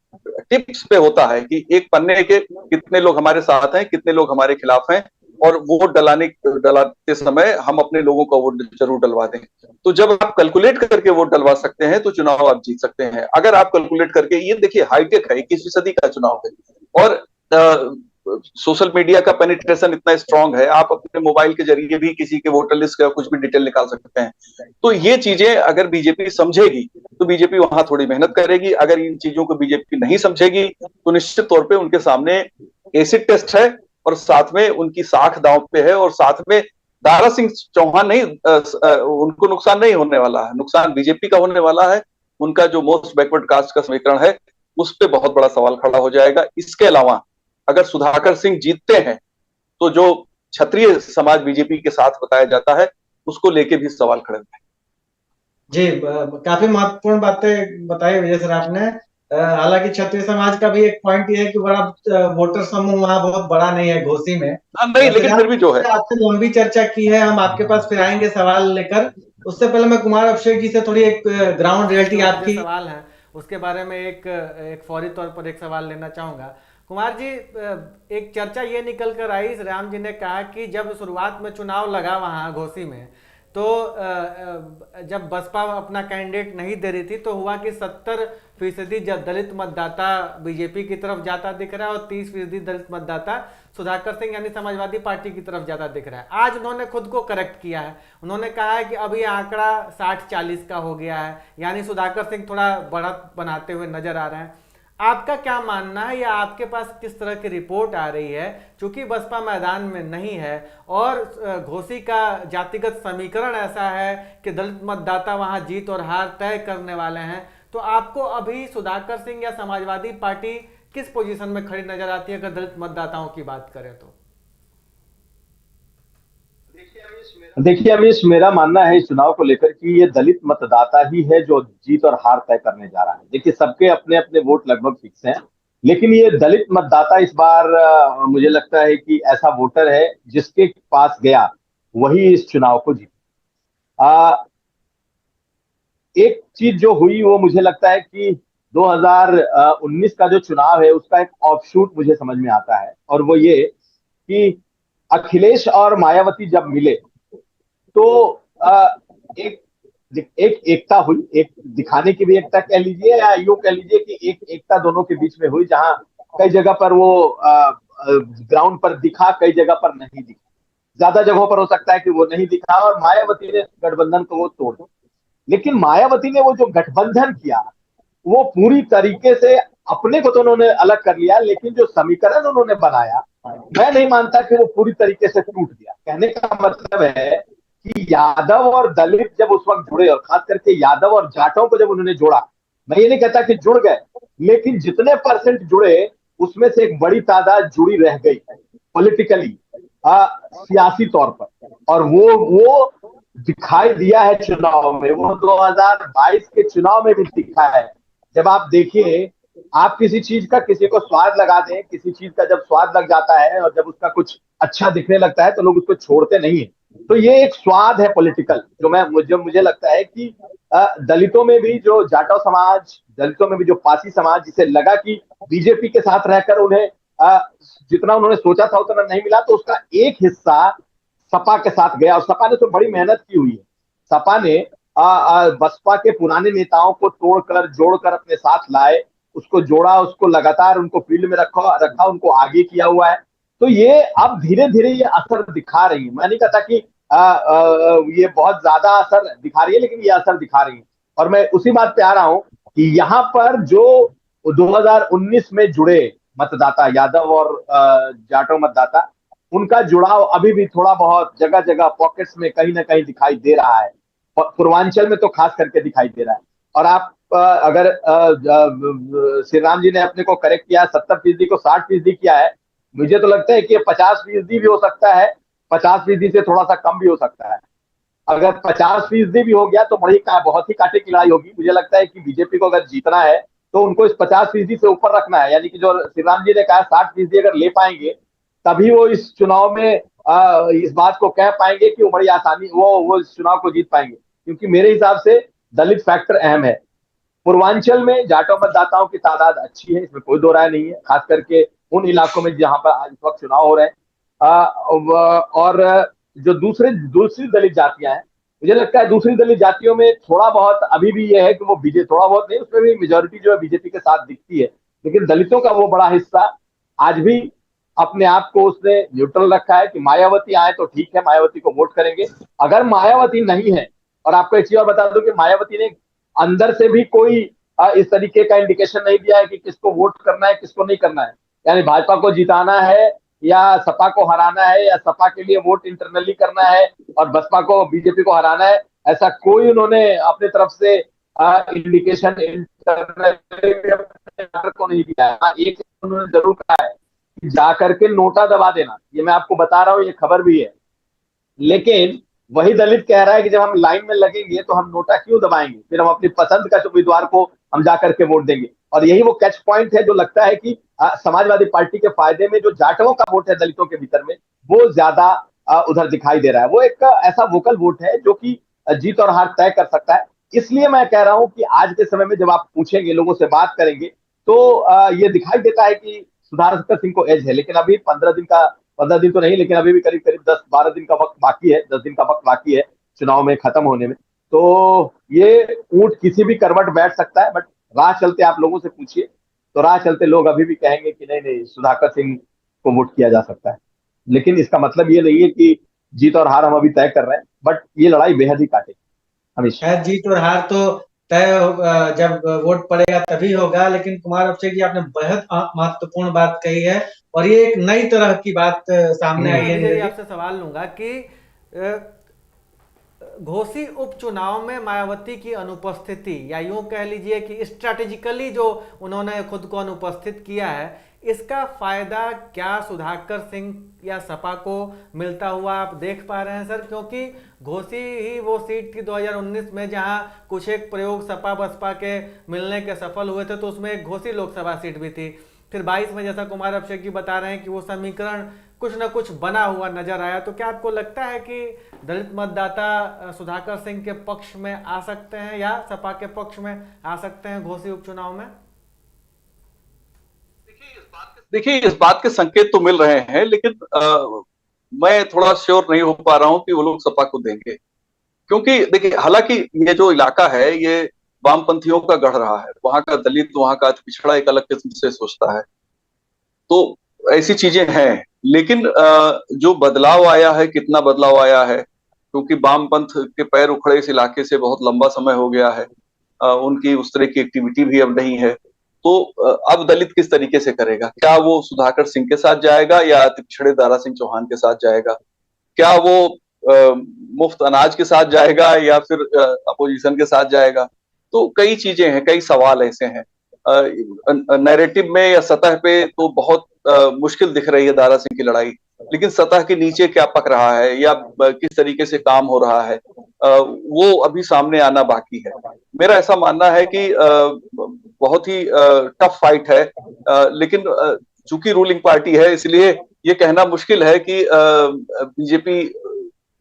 टिप्स पे होता है कि एक पन्ने के कितने लोग हमारे साथ हैं, कितने लोग हमारे खिलाफ हैं, और वोट डलाते समय हम अपने लोगों का वोट जरूर डलवा दें। तो जब आप कैलकुलेट करके वोट डलवा सकते हैं तो चुनाव आप जीत सकते हैं। अगर आप कैलकुलेट करके, ये देखिए हाईटेक है, 21वीं सदी का चुनाव है और सोशल मीडिया का पेनिट्रेशन इतना स्ट्रांग है, आप अपने मोबाइल के जरिए भी किसी के वोटर लिस्ट का कुछ भी डिटेल निकाल सकते हैं। तो ये चीजें अगर बीजेपी समझेगी तो बीजेपी वहां थोड़ी मेहनत करेगी। अगर इन चीजों को बीजेपी नहीं समझेगी तो निश्चित तौर पे उनके सामने एसिड टेस्ट है और साथ में उनकी साख दांव पे है और साथ में दारा सिंह चौहान नहीं, उनको नुकसान नहीं होने वाला है, नुकसान बीजेपी का होने वाला है। उनका जो मोस्ट बैकवर्ड कास्ट का समीकरण है उस पर बहुत बड़ा सवाल खड़ा हो जाएगा। इसके अलावा अगर सुधाकर सिंह जीतते हैं तो जो क्षत्रिय समाज बीजेपी के साथ बताया जाता है उसको लेके भी सवाल खड़े हैं। जी, काफी महत्वपूर्ण बातें बताई विजय सर आपने। हालांकि क्षत्रिय समाज का भी एक पॉइंट ये है कि बड़ा वोटर समूह वहाँ बहुत बड़ा नहीं है घोसी में। नहीं, लेकिन फिर भी जो है, आपसे लंबी चर्चा की है, हम आपके पास फिर आएंगे सवाल लेकर। उससे पहले मैं कुमार अभिषेक जी से थोड़ी एक ग्राउंड रियलिटी आपकी सवाल है उसके बारे में एक फौरी तौर पर एक सवाल लेना चाहूंगा। कुमार जी, एक चर्चा ये निकल कर आई, राम जी ने कहा कि जब शुरुआत में चुनाव लगा वहाँ घोसी में, तो जब बसपा अपना कैंडिडेट नहीं दे रही थी तो हुआ कि 70% दलित मतदाता बीजेपी की तरफ जाता दिख रहा है और 30% दलित मतदाता सुधाकर सिंह यानी समाजवादी पार्टी की तरफ जाता दिख रहा है। आज उन्होंने खुद को करेक्ट किया है, उन्होंने कहा है कि अब ये आंकड़ा 60-40 का हो गया है, यानी सुधाकर सिंह थोड़ा बढ़त बनाते हुए नजर आ रहे हैं। आपका क्या मानना है या आपके पास किस तरह की रिपोर्ट आ रही है? चूंकि बसपा मैदान में नहीं है और घोसी का जातिगत समीकरण ऐसा है कि दलित मतदाता वहां जीत और हार तय करने वाले हैं, तो आपको अभी सुधाकर सिंह या समाजवादी पार्टी किस पोजीशन में खड़ी नजर आती है अगर दलित मतदाताओं की बात करें तो? देखिए अमीश, मेरा मानना है इस चुनाव को लेकर कि ये दलित मतदाता ही है जो जीत और हार तय करने जा रहा है। देखिए सबके अपने अपने वोट लगभग फिक्स हैं, लेकिन ये दलित मतदाता इस बार मुझे लगता है कि ऐसा वोटर है जिसके पास गया वही इस चुनाव को जीता। एक चीज जो हुई वो मुझे लगता है कि 2019 का जो चुनाव है उसका एक ऑफशूट मुझे समझ में आता है, और वो ये कि अखिलेश और मायावती जब मिले तो एक एकता हुई, एक दिखाने की भी एकता कह लीजिए या यूं कह लीजिए कि एक एकता दोनों के बीच में हुई, जहां कई जगह पर वो ग्राउंड पर दिखा, कई जगह पर नहीं दिखा। ज्यादा जगहों पर हो सकता है कि वो नहीं दिखा और मायावती ने गठबंधन को वो तोड़ दिया। लेकिन मायावती ने वो जो गठबंधन किया वो पूरी तरीके से अपने को तो उन्होंने अलग कर लिया, लेकिन जो समीकरण उन्होंने बनाया मैं नहीं मानता कि वो पूरी तरीके से टूट गया। कहने का मतलब है कि यादव और दलित जब उस वक्त जुड़े, और खास करके यादव और जाटों को जब उन्होंने जोड़ा, मैं ये नहीं कहता कि जुड़ गए, लेकिन जितने परसेंट जुड़े उसमें से एक बड़ी तादाद जुड़ी रह गई पॉलिटिकली, सियासी तौर पर। और वो दिखाई दिया है चुनाव में, वो 2022 के चुनाव में भी दिखा है। जब आप देखिए, आप किसी चीज का किसी को स्वाद लगा दें, किसी चीज का जब स्वाद लग जाता है और जब उसका कुछ अच्छा दिखने लगता है तो लोग उसको छोड़ते नहीं है। तो ये एक स्वाद है पॉलिटिकल, जो मुझे लगता है कि दलितों में भी जो जाटव समाज, दलितों में भी जो पासी समाज, जिसे लगा कि बीजेपी के साथ रहकर उन्हें जितना उन्होंने सोचा था उतना नहीं मिला, तो उसका एक हिस्सा सपा के साथ गया। और सपा ने तो बड़ी मेहनत की हुई है। सपा ने बसपा के पुराने नेताओं को तोड़कर जोड़कर अपने साथ लाए, उसको जोड़ा, उसको लगातार उनको फील्ड में रखा, उनको आगे किया हुआ है। तो ये अब धीरे धीरे ये असर दिखा रही है। मैं नहीं कहता कि ये बहुत ज्यादा असर दिखा रही है, लेकिन ये असर दिखा रही है। और मैं उसी बात पे आ रहा हूं कि यहाँ पर जो 2019 में जुड़े मतदाता, यादव और जाटो मतदाता, उनका जुड़ाव अभी भी थोड़ा बहुत जगह जगह पॉकेट्स में कहीं ना कहीं दिखाई दे रहा है। पूर्वांचल में तो खास करके दिखाई दे रहा है। और आप अगर श्री राम जी ने अपने को करेक्ट किया, 70% को 60% किया है, मुझे तो लगता है कि 50% भी हो सकता है, 50% से थोड़ा सा कम भी हो सकता है। अगर 50% भी हो गया तो बहुत ही कांटे की लड़ाई होगी। मुझे लगता है कि बीजेपी को अगर जीतना है तो उनको इस 50% से ऊपर रखना है। यानी कि जो श्री राम जी ने कहा 60% अगर ले पाएंगे, तभी वो इस चुनाव में इस बात को कह पाएंगे कि वो बड़ी आसानी वो इस चुनाव को जीत पाएंगे। क्योंकि मेरे हिसाब से दलित फैक्टर अहम है। पूर्वांचल में जाटो मतदाताओं की तादाद अच्छी है, इसमें कोई दो राय नहीं है, खास करके उन इलाकों में जहां पर आज वक्त चुनाव हो रहे हैं। और जो दूसरी दलित जातियां हैं, मुझे लगता है दूसरी दलित जातियों में थोड़ा बहुत अभी भी यह है कि वो बीजेपी, थोड़ा बहुत नहीं, उसमें भी मेजोरिटी जो है बीजेपी के साथ दिखती है। लेकिन दलितों का वो बड़ा हिस्सा आज भी अपने आप को उसने न्यूट्रल रखा है कि मायावती आए तो ठीक है, मायावती को वोट करेंगे। अगर मायावती नहीं है, और आपको एक चीज और बता दूं कि मायावती ने अंदर से भी कोई इस तरीके का इंडिकेशन नहीं दिया है कि किसको वोट करना है, किसको नहीं करना है। यानी भाजपा को जिताना है या सपा को हराना है, या सपा के लिए वोट इंटरनली करना है और बसपा को, बीजेपी को हराना है, ऐसा कोई उन्होंने अपने तरफ से इंडिकेशन को नहीं दिया है। एक उन्होंने जरूर कहा है कि जाकर के नोटा दबा देना, ये मैं आपको बता रहा हूँ, ये खबर भी है। लेकिन वही दलित कह रहा है कि जब हम लाइन में लगेंगे तो हम नोटा क्यों दबाएंगे, फिर हम अपनी पसंद का उम्मीदवार को हम जाकर के वोट देंगे। और यही वो कैच पॉइंट है जो लगता है कि समाजवादी पार्टी के फायदे में जो जाटवों का वोट है दलितों के भीतर में, वो ज्यादा उधर दिखाई दे रहा है। वो एक ऐसा वोकल वोट है जो कि जीत और हार तय कर सकता है। इसलिए मैं कह रहा हूं कि आज के समय में जब आप पूछेंगे, लोगों से बात करेंगे, तो ये दिखाई देता है कि सुधाकर सिंह को एज है। लेकिन अभी 15 दिन तो नहीं, लेकिन अभी भी करीब करीब 10-12 दिन का वक्त बाकी है, 10 दिन का वक्त बाकी है चुनाव में खत्म होने में। तो ये ऊंट किसी भी करवट बैठ सकता है। बट राह चलते आप लोगों से पूछिए तो राह चलते लोग अभी भी कहेंगे कि नहीं नहीं, सुधाकर सिंह को वोट किया जा सकता है। लेकिन इसका मतलब ये नहीं है कि जीत और हार हम अभी तय कर रहे हैं, बट ये लड़ाई बेहद ही काटेगी हमेशा। खैर, जीत और हार तो तय जब वोट पड़ेगा तभी होगा। लेकिन कुमार अभिषेक जी, आपने बेहद महत्वपूर्ण बात कही है और ये एक नई तरह की बात सामने आई है। आपसे सवाल लूंगा कि घोसी उपचुनाव में मायावती की अनुपस्थिति, या यूं कह लीजिए कि स्ट्रैटेजिकली जो उन्होंने खुद को अनुपस्थित किया है, इसका फायदा क्या सुधाकर सिंह या सपा को मिलता हुआ आप देख पा रहे हैं सर? क्योंकि घोसी ही वो सीट थी 2019 में जहां कुछ एक प्रयोग सपा बसपा के मिलने के सफल हुए थे, तो उसमें एक घोसी लोकसभा सीट भी थी। फिर 22 में जैसा कुमार अभिषेक जी बता रहे हैं कि वो समीकरण कुछ न कुछ बना हुआ नजर आया। तो क्या आपको लगता है कि दलित मतदाता सुधाकर सिंह के पक्ष में आ सकते हैं या सपा के पक्ष में आ सकते हैं घोसी उपचुनाव में? देखिए, इस बात के संकेत तो मिल रहे हैं, लेकिन मैं थोड़ा श्योर नहीं हो पा रहा हूं कि वो लोग सपा को देंगे। क्योंकि देखिए, हालांकि ये जो इलाका है ये वामपंथियों का गढ़ रहा है, वहां का दलित, वहां का पिछड़ा एक अलग किस्म से सोचता है, तो ऐसी चीजें हैं। लेकिन जो बदलाव आया है, कितना बदलाव आया है, क्योंकि वामपंथ के पैर उखड़े इस इलाके से बहुत लंबा समय हो गया है, उनकी उस तरह की एक्टिविटी भी अब नहीं है। तो अब दलित किस तरीके से करेगा? क्या वो सुधाकर सिंह के साथ जाएगा या पिछड़े दारा सिंह चौहान के साथ जाएगा? क्या वो मुफ्त अनाज के साथ जाएगा या फिर अपोजिशन के साथ जाएगा। तो कई चीजें हैं, कई सवाल ऐसे हैं। नैरेटिव में या सतह पे तो बहुत मुश्किल दिख रही है दारा सिंह की लड़ाई, लेकिन सतह के नीचे क्या पक रहा है या किस तरीके से काम हो रहा है, वो अभी सामने आना बाकी है। मेरा ऐसा मानना है कि बहुत ही टफ फाइट है, लेकिन चूंकि रूलिंग पार्टी है इसलिए ये कहना मुश्किल है कि बीजेपी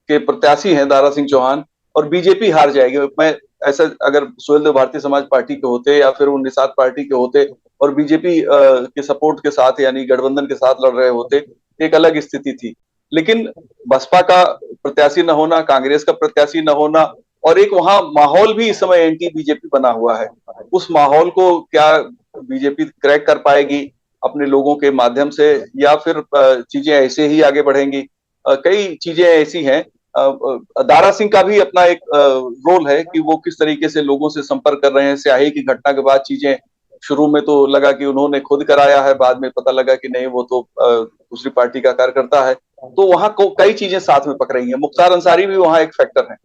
के प्रत्याशी हैं दारा सिंह चौहान और बीजेपी हार जाएगी। मैं ऐसा, अगर सुहेलदेव भारतीय समाज पार्टी के होते या फिर वो निषाद पार्टी के होते और बीजेपी के सपोर्ट के साथ यानी गठबंधन के साथ लड़ रहे होते, एक अलग स्थिति थी। लेकिन बसपा का प्रत्याशी न होना, कांग्रेस का प्रत्याशी न होना और एक वहां माहौल भी इस समय एंटी बीजेपी बना हुआ है, उस माहौल को क्या बीजेपी क्रैक कर पाएगी अपने लोगों के माध्यम से या फिर चीजें ऐसे ही आगे बढ़ेंगी? कई चीजें ऐसी हैं। दारा सिंह का भी अपना एक रोल है कि वो किस तरीके से लोगों से संपर्क कर रहे हैं। स्याही की घटना के बाद चीजें शुरू में तो लगा कि उन्होंने खुद कराया है, बाद में पता लगा कि नहीं वो तो दूसरी पार्टी का कार्यकर्ता है। तो वहां कई चीजें साथ में पक रही हैं। मुख्तार अंसारी भी वहां एक फैक्टर है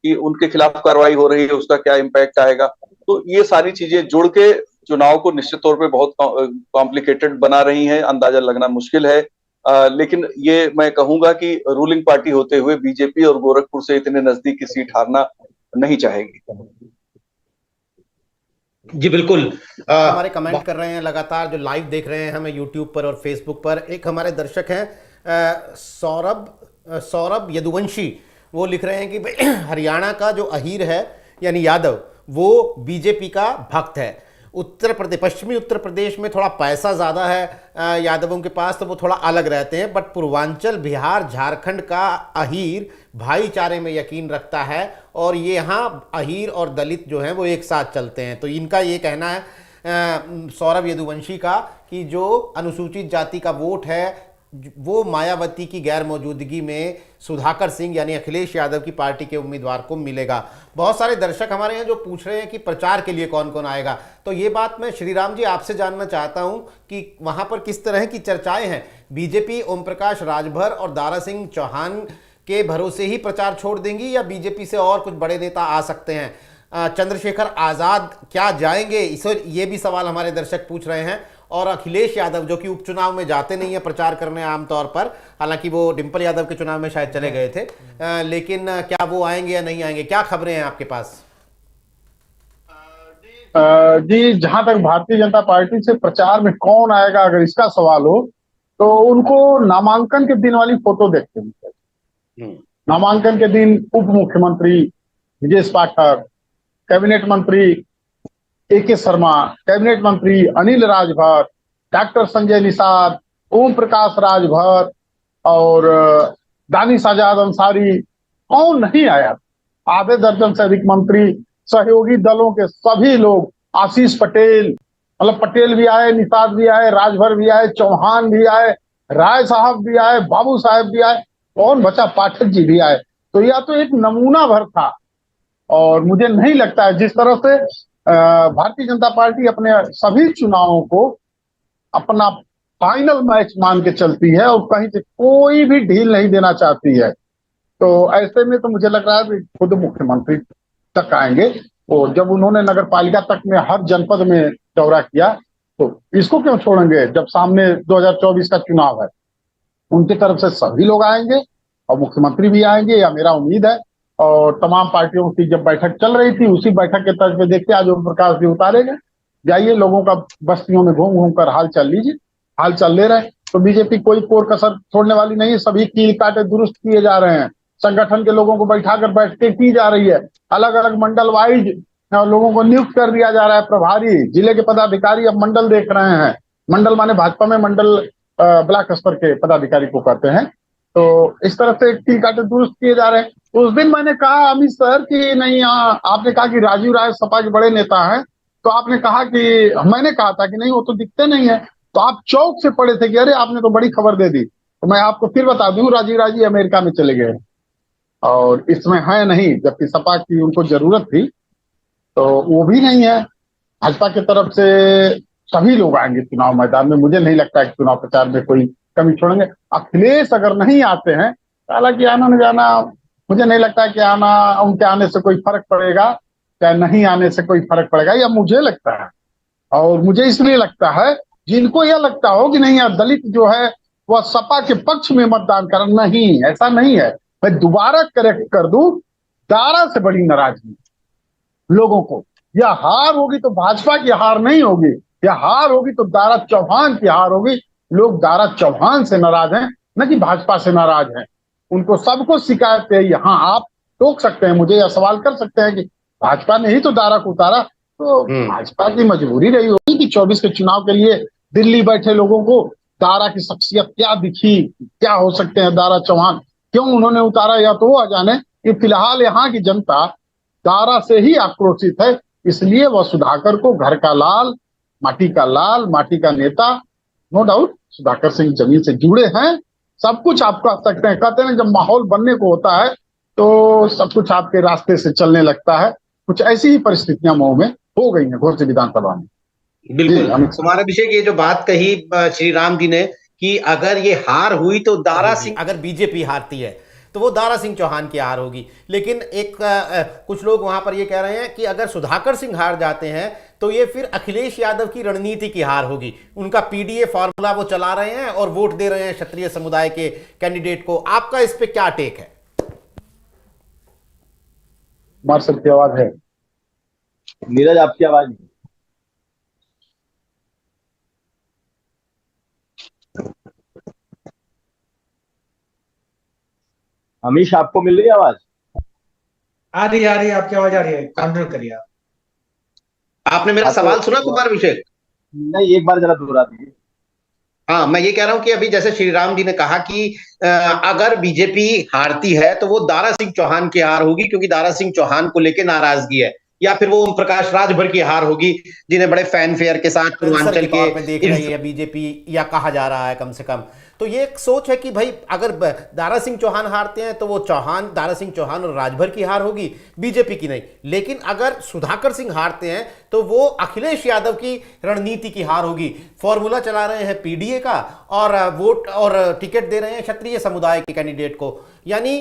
कि उनके खिलाफ कार्रवाई हो रही है, उसका क्या इम्पैक्ट आएगा। तो ये सारी चीजें जुड़ के चुनाव को निश्चित तौर पे बहुत कॉम्प्लिकेटेड बना रही हैं, अंदाजा लगना मुश्किल है। लेकिन ये मैं कहूंगा कि रूलिंग पार्टी होते हुए बीजेपी और गोरखपुर से इतने नजदीक की सीट हारना नहीं चाहेगी। जी बिल्कुल। हमारे कमेंट कर रहे हैं लगातार, जो लाइव देख रहे हैं हमें यूट्यूब पर और फेसबुक पर। एक हमारे दर्शक हैं सौरभ यदुवंशी, वो लिख रहे हैं कि भाई हरियाणा का जो अहीर है यानी यादव, वो बीजेपी का भक्त है। उत्तर प्रदेश, पश्चिमी उत्तर प्रदेश में थोड़ा पैसा ज़्यादा है यादवों के पास, तो वो थोड़ा अलग रहते हैं। बट पूर्वांचल, बिहार, झारखंड का अहीर भाईचारे में यकीन रखता है और ये यहाँ अहीर और दलित जो हैं वो एक साथ चलते हैं। तो इनका ये कहना है सौरभ यदुवंशी का कि जो अनुसूचित जाति का वोट है वो मायावती की गैर मौजूदगी में सुधाकर सिंह यानी अखिलेश यादव की पार्टी के उम्मीदवार को मिलेगा। बहुत सारे दर्शक हमारे हैं जो पूछ रहे हैं कि प्रचार के लिए कौन कौन आएगा। तो ये बात मैं श्रीराम जी आपसे जानना चाहता हूं कि वहां पर किस तरह की चर्चाएं हैं। बीजेपी ओम प्रकाश राजभर और दारा सिंह चौहान के भरोसे ही प्रचार छोड़ देंगी या बीजेपी से और कुछ बड़े नेता आ सकते हैं? चंद्रशेखर आजाद क्या जाएंगे, इसे ये भी सवाल हमारे दर्शक पूछ रहे हैं। और अखिलेश यादव जो कि उपचुनाव में जाते नहीं है प्रचार करने आमतौर पर, हालांकि वो डिंपल यादव के चुनाव में शायद चले गए थे, लेकिन क्या वो आएंगे या नहीं आएंगे, क्या खबरें हैं आपके पास? जी, जहां तक भारतीय जनता पार्टी से प्रचार में कौन आएगा अगर इसका सवाल हो तो उनको नामांकन के दिन वाली फोटो देखते हैं। नामांकन के दिन उप मुख्यमंत्री ब्रजेश पाठक, कैबिनेट मंत्री AK शर्मा, कैबिनेट मंत्री अनिल राजभर, डॉक्टर संजय निषाद, ओम प्रकाश राजभर और दानिश आजाद अंसारी, कौन नहीं आया? आधे दर्जन से अधिक मंत्री, सहयोगी दलों के सभी लोग, आशीष पटेल, मतलब पटेल भी आए, निषाद भी आए, राजभर भी आए, चौहान भी आए, राय साहब भी आए, बाबू साहब भी आए, कौन बचा, पाठक जी भी आए। तो यह तो एक नमूना भर था और मुझे नहीं लगता है जिस तरह से भारतीय जनता पार्टी अपने सभी चुनावों को अपना फाइनल मैच मान के चलती है और कहीं से कोई भी ढील नहीं देना चाहती है। तो ऐसे में तो मुझे लग रहा है कि खुद मुख्यमंत्री तक आएंगे। तो जब उन्होंने नगर पालिका तक में हर जनपद में दौरा किया तो इसको क्यों छोड़ेंगे जब सामने 2024 का चुनाव है। उनकी तरफ से सभी लोग आएंगे और मुख्यमंत्री भी आएंगे, या मेरा उम्मीद है। और तमाम पार्टियों की जब बैठक चल रही थी उसी बैठक के तर्ज पे देखते आज ओम प्रकाश भी उतारेंगे। जाइए लोगों का बस्तियों में घूम घूम कर हाल चाल लीजिए, हाल चाल ले रहे हैं। तो बीजेपी कोई कोर कसर छोड़ने वाली नहीं है, सभी कील काटे दुरुस्त किए जा रहे हैं। संगठन के लोगों को बैठाकर बैठकें की जा रही है, अलग अलग मंडल वाइज लोगों को नियुक्त कर दिया जा रहा है प्रभारी। जिले के पदाधिकारी अब मंडल देख रहे हैं। मंडल माने भाजपा में मंडल ब्लॉक स्तर के पदाधिकारी को करते हैं। तो इस तरह से कील काटे दुरुस्त किए जा रहे हैं। उस दिन मैंने कहा अमित सर कि नहीं, आपने कहा कि राजीव राय सपा के बड़े नेता हैं, तो आपने कहा कि मैंने कहा था कि नहीं वो तो दिखते नहीं है, तो आप चौक से पड़े थे कि अरे आपने तो बड़ी खबर दे दी। तो मैं आपको फिर बता दूं राजीव राय जी अमेरिका में चले गए और इसमें है नहीं, जबकि सपा की उनको जरूरत थी तो वो भी नहीं है। भाजपा की तरफ से सभी लोग आएंगे चुनाव मैदान में। मुझे नहीं लगता कि चुनाव प्रचार में कोई कमी छोड़ेंगे। अखिलेश अगर नहीं आते हैं, हालांकि आना न जाना मुझे नहीं लगता है कि उनके आने से कोई फर्क पड़ेगा, या नहीं आने से कोई फर्क पड़ेगा, या मुझे लगता है। और मुझे इसलिए लगता है, जिनको यह लगता हो कि नहीं यार दलित जो है वह सपा के पक्ष में मतदान कर, नहीं, ऐसा नहीं है। मैं दोबारा करेक्ट कर दूं, दारा से बड़ी नाराजगी लोगों को। यह हार होगी तो भाजपा की हार नहीं होगी, यह हार होगी तो दारा चौहान की हार होगी। लोग दारा चौहान से नाराज हैं, न कि भाजपा से नाराज हैं। उनको सबको शिकायत है। यहाँ आप टोक सकते हैं मुझे, या सवाल कर सकते हैं कि भाजपा ने ही तो दारा को उतारा, तो भाजपा की मजबूरी रही होगी कि 24 के चुनाव के लिए दिल्ली बैठे लोगों को दारा की शख्सियत क्या दिखी, क्या हो सकते हैं दारा चौहान, क्यों उन्होंने उतारा, या तो वो जाने। कि फिलहाल यहाँ की जनता दारा से ही आक्रोशित है, इसलिए वह सुधाकर को घर का लाल, माटी का नेता, नो डाउट सुधाकर सिंह जमीन से जुड़े हैं। सब कुछ आप कह सकते हैं, कहते हैं जब माहौल बनने को होता है तो सब कुछ आपके रास्ते से चलने लगता है। कुछ ऐसी ही परिस्थितियां मऊ में हो गई हैं घोसी विधानसभा में। बिल्कुल कुमार अभिषेक, ये जो बात कही श्री राम जी ने कि अगर ये हार हुई तो दारा सिंह, अगर बीजेपी हारती है तो वो दारा सिंह चौहान की हार होगी। लेकिन एक कुछ लोग वहां पर ये कह रहे हैं कि अगर सुधाकर सिंह हार जाते हैं तो ये फिर अखिलेश यादव की रणनीति की हार होगी। उनका पीडीए फॉर्मूला वो चला रहे हैं और वोट दे रहे हैं क्षत्रिय समुदाय के कैंडिडेट को। आपका इस पे क्या टेक है? कुमार सर की आवाज है, नीरज आपकी आवाज नहीं। अमीश आपको मिल रही है आवाज? आ रही है, आपकी आवाज आ रही है, कंटिन्यू करिए आप। आपने मेरा सवाल सुना कुमार अभिषेक? नहीं, एक बार जरा दोहरा दीजिए। हाँ, मैं ये कह रहा हूं कि अभी जैसे श्री राम जी ने कहा कि अगर बीजेपी हारती है तो वो दारा सिंह चौहान की हार होगी, क्योंकि दारा सिंह चौहान को लेकर नाराजगी है, या फिर वो ओम प्रकाश राजभर की हार होगी, जिन्हें बड़े फैन फेयर के साथ पूर्वांचल के देख रही है बीजेपी, या कहा जा रहा है कम से कम। तो ये एक सोच है कि भाई अगर दारा सिंह चौहान हारते हैं तो वो दारा सिंह चौहान और राजभर की हार होगी, बीजेपी की नहीं। लेकिन अगर सुधाकर सिंह हारते हैं तो वो अखिलेश यादव की रणनीति की हार होगी। फॉर्मूला चला रहे हैं पीडीए का और वोट और टिकट दे रहे हैं क्षत्रिय समुदाय के कैंडिडेट को। यानी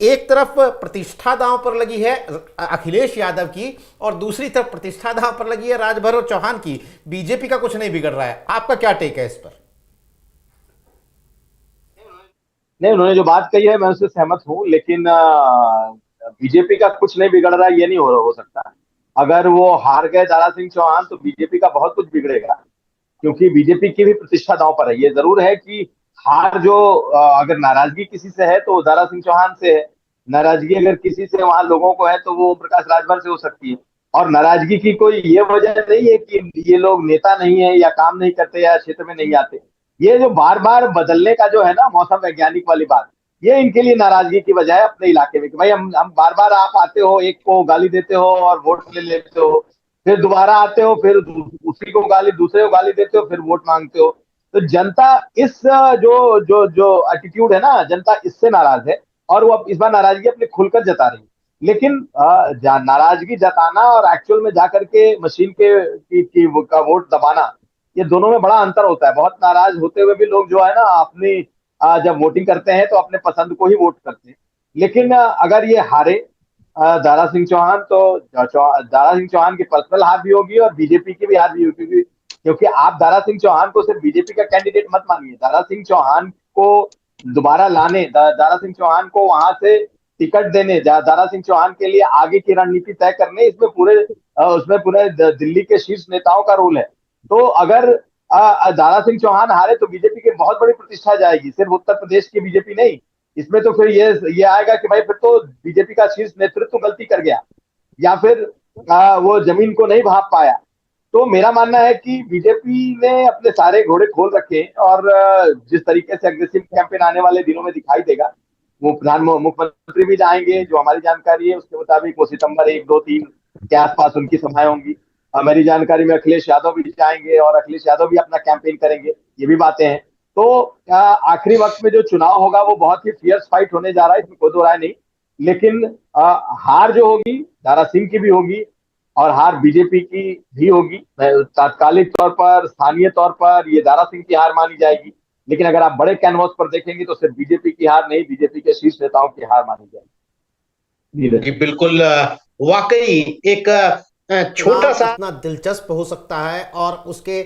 एक तरफ प्रतिष्ठा दांव पर लगी है अखिलेश यादव की, और दूसरी तरफ प्रतिष्ठा दांव पर लगी है राजभर और चौहान की। बीजेपी का कुछ नहीं बिगड़ रहा है। आपका क्या टेक है इस पर? नहीं, उन्होंने जो बात कही है मैं उससे सहमत हूँ, लेकिन बीजेपी का कुछ नहीं बिगड़ रहा, ये नहीं हो सकता। अगर वो हार गए दारा सिंह चौहान तो बीजेपी का बहुत कुछ बिगड़ेगा, क्योंकि बीजेपी की भी प्रतिष्ठा दांव पर है। ये जरूर है कि हार जो अगर नाराजगी किसी से है तो दारा सिंह चौहान से है, नाराजगी अगर किसी से वहां लोगों को है तो वो प्रकाश राजभर से हो सकती है। और नाराजगी की कोई ये वजह नहीं है कि ये लोग नेता नहीं है या काम नहीं करते या क्षेत्र में नहीं आते। ये जो बार बार बदलने का जो है ना मौसम वैज्ञानिक वाली बात, ये इनके लिए नाराजगी की वजह है अपने इलाके में कि भाई हम बार बार आप आते हो, एक को गाली देते हो और वोट ले लेते हो, फिर दोबारा आते हो, फिर उसी को गाली, दूसरे को गाली देते हो, फिर वोट मांगते हो। तो जनता इस जो जो जो एटीट्यूड है ना, जनता इससे नाराज है और वो इस बार नाराजगी अपने खुलकर जता रही है। लेकिन नाराजगी जताना और एक्चुअल में जाकर के मशीन का वोट दबाना, ये दोनों में बड़ा अंतर होता है। बहुत नाराज होते हुए भी लोग जो है ना अपनी जब वोटिंग करते हैं तो अपने पसंद को ही वोट करते हैं। लेकिन अगर ये हारे दारा सिंह चौहान तो दारा सिंह चौहान की पर्सनल हार भी होगी और बीजेपी की भी हार भी होगी, क्योंकि आप दारा सिंह चौहान को सिर्फ बीजेपी का कैंडिडेट मत मानिए। दारा सिंह चौहान को दोबारा लाने, दारा सिंह चौहान को वहां से टिकट देने, दारा सिंह चौहान के लिए आगे की रणनीति तय करने, उसमें पूरे दिल्ली के शीर्ष नेताओं का रोल है। तो अगर दारा सिंह चौहान हारे तो बीजेपी की बहुत बड़ी प्रतिष्ठा जाएगी, सिर्फ उत्तर प्रदेश की बीजेपी नहीं। इसमें तो फिर ये आएगा कि भाई फिर तो बीजेपी का शीर्ष नेतृत्व गलती कर गया, या फिर वो जमीन को नहीं भांप पाया। तो मेरा मानना है कि बीजेपी ने अपने सारे घोड़े खोल रखे, और जिस तरीके से अग्रेसिव कैंपेन आने वाले दिनों में दिखाई देगा, वो मुख्यमंत्री भी जाएंगे, जो हमारी जानकारी है उसके मुताबिक वो सितंबर 1, 2, 3 के आसपास उनकी सभाएं होंगी। मेरी जानकारी में अखिलेश यादव भी जाएंगे और अखिलेश यादव भी अपना कैंपेन करेंगे, ये भी बातें हैं। तो आखिरी वक्त में जो चुनाव होगा वो बहुत ही फियर्स फाइट होने जा रहा है, इसमें कोई दो राय नहीं। लेकिन हार जो होगी दारा सिंह की भी होगी और हार बीजेपी की भी होगी। तात्कालिक तौर पर, स्थानीय तौर पर ये दारा सिंह की हार मानी जाएगी, लेकिन अगर आप बड़े कैनवास पर देखेंगे तो सिर्फ बीजेपी की हार नहीं, बीजेपी के शीर्ष नेताओं की हार मानी जाएगी। जी बिल्कुल, वाकई एक छोटा सा इतना दिलचस्प हो सकता है और उसके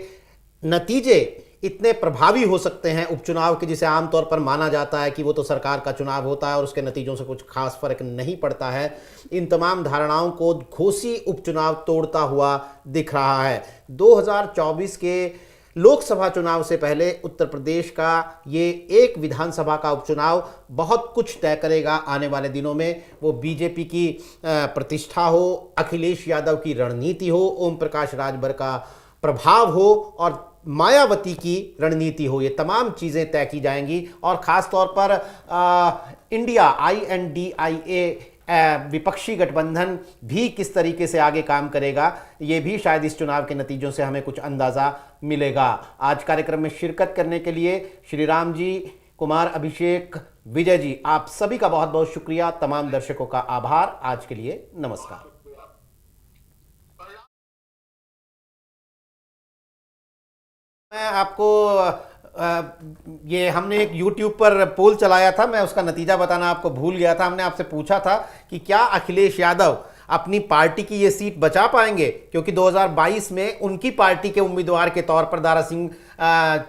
नतीजे इतने प्रभावी हो सकते हैं उपचुनाव के, जिसे आमतौर पर माना जाता है कि वो तो सरकार का चुनाव होता है और उसके नतीजों से कुछ खास फर्क नहीं पड़ता है। इन तमाम धारणाओं को घोसी उपचुनाव तोड़ता हुआ दिख रहा है। 2024 के लोकसभा चुनाव से पहले उत्तर प्रदेश का ये एक विधानसभा का उपचुनाव बहुत कुछ तय करेगा आने वाले दिनों में। वो बीजेपी की प्रतिष्ठा हो, अखिलेश यादव की रणनीति हो, ओम प्रकाश राजभर का प्रभाव हो और मायावती की रणनीति हो, ये तमाम चीज़ें तय की जाएंगी। और ख़ास तौर पर इंडिया INDIA विपक्षी गठबंधन भी किस तरीके से आगे काम करेगा, ये भी शायद इस चुनाव के नतीजों से हमें कुछ अंदाज़ा मिलेगा। आज कार्यक्रम में शिरकत करने के लिए श्री राम जी, कुमार अभिषेक, विजय जी, आप सभी का बहुत बहुत शुक्रिया। तमाम दर्शकों का आभार। आज के लिए नमस्कार। मैं आपको ये हमने एक YouTube पर पोल चलाया था, मैं उसका नतीजा बताना आपको भूल गया था। हमने आपसे पूछा था कि क्या अखिलेश यादव अपनी पार्टी की ये सीट बचा पाएंगे, क्योंकि 2022 में उनकी पार्टी के उम्मीदवार के तौर पर दारा सिंह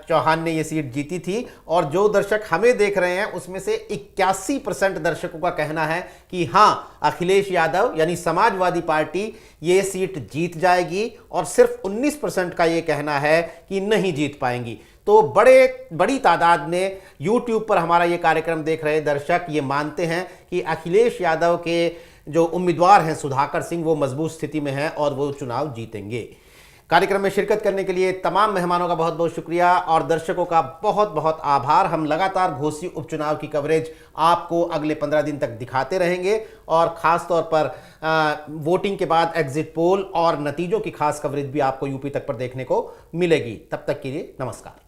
चौहान ने ये सीट जीती थी। और जो दर्शक हमें देख रहे हैं उसमें से 81% दर्शकों का कहना है कि हाँ, अखिलेश यादव यानी समाजवादी पार्टी ये सीट जीत जाएगी और सिर्फ 19% का ये कहना है कि नहीं जीत पाएंगी। तो बड़ी तादाद में YouTube पर हमारा ये कार्यक्रम देख रहे दर्शक ये मानते हैं कि अखिलेश यादव के जो उम्मीदवार हैं सुधाकर सिंह, वो मजबूत स्थिति में हैं और वो चुनाव जीतेंगे। कार्यक्रम में शिरकत करने के लिए तमाम मेहमानों का बहुत बहुत शुक्रिया और दर्शकों का बहुत बहुत आभार। हम लगातार घोसी उपचुनाव की कवरेज आपको अगले 15 दिन तक दिखाते रहेंगे और ख़ास तौर पर वोटिंग के बाद एग्जिट पोल और नतीजों की खास कवरेज भी आपको यूपी तक पर देखने को मिलेगी। तब तक के लिए नमस्कार।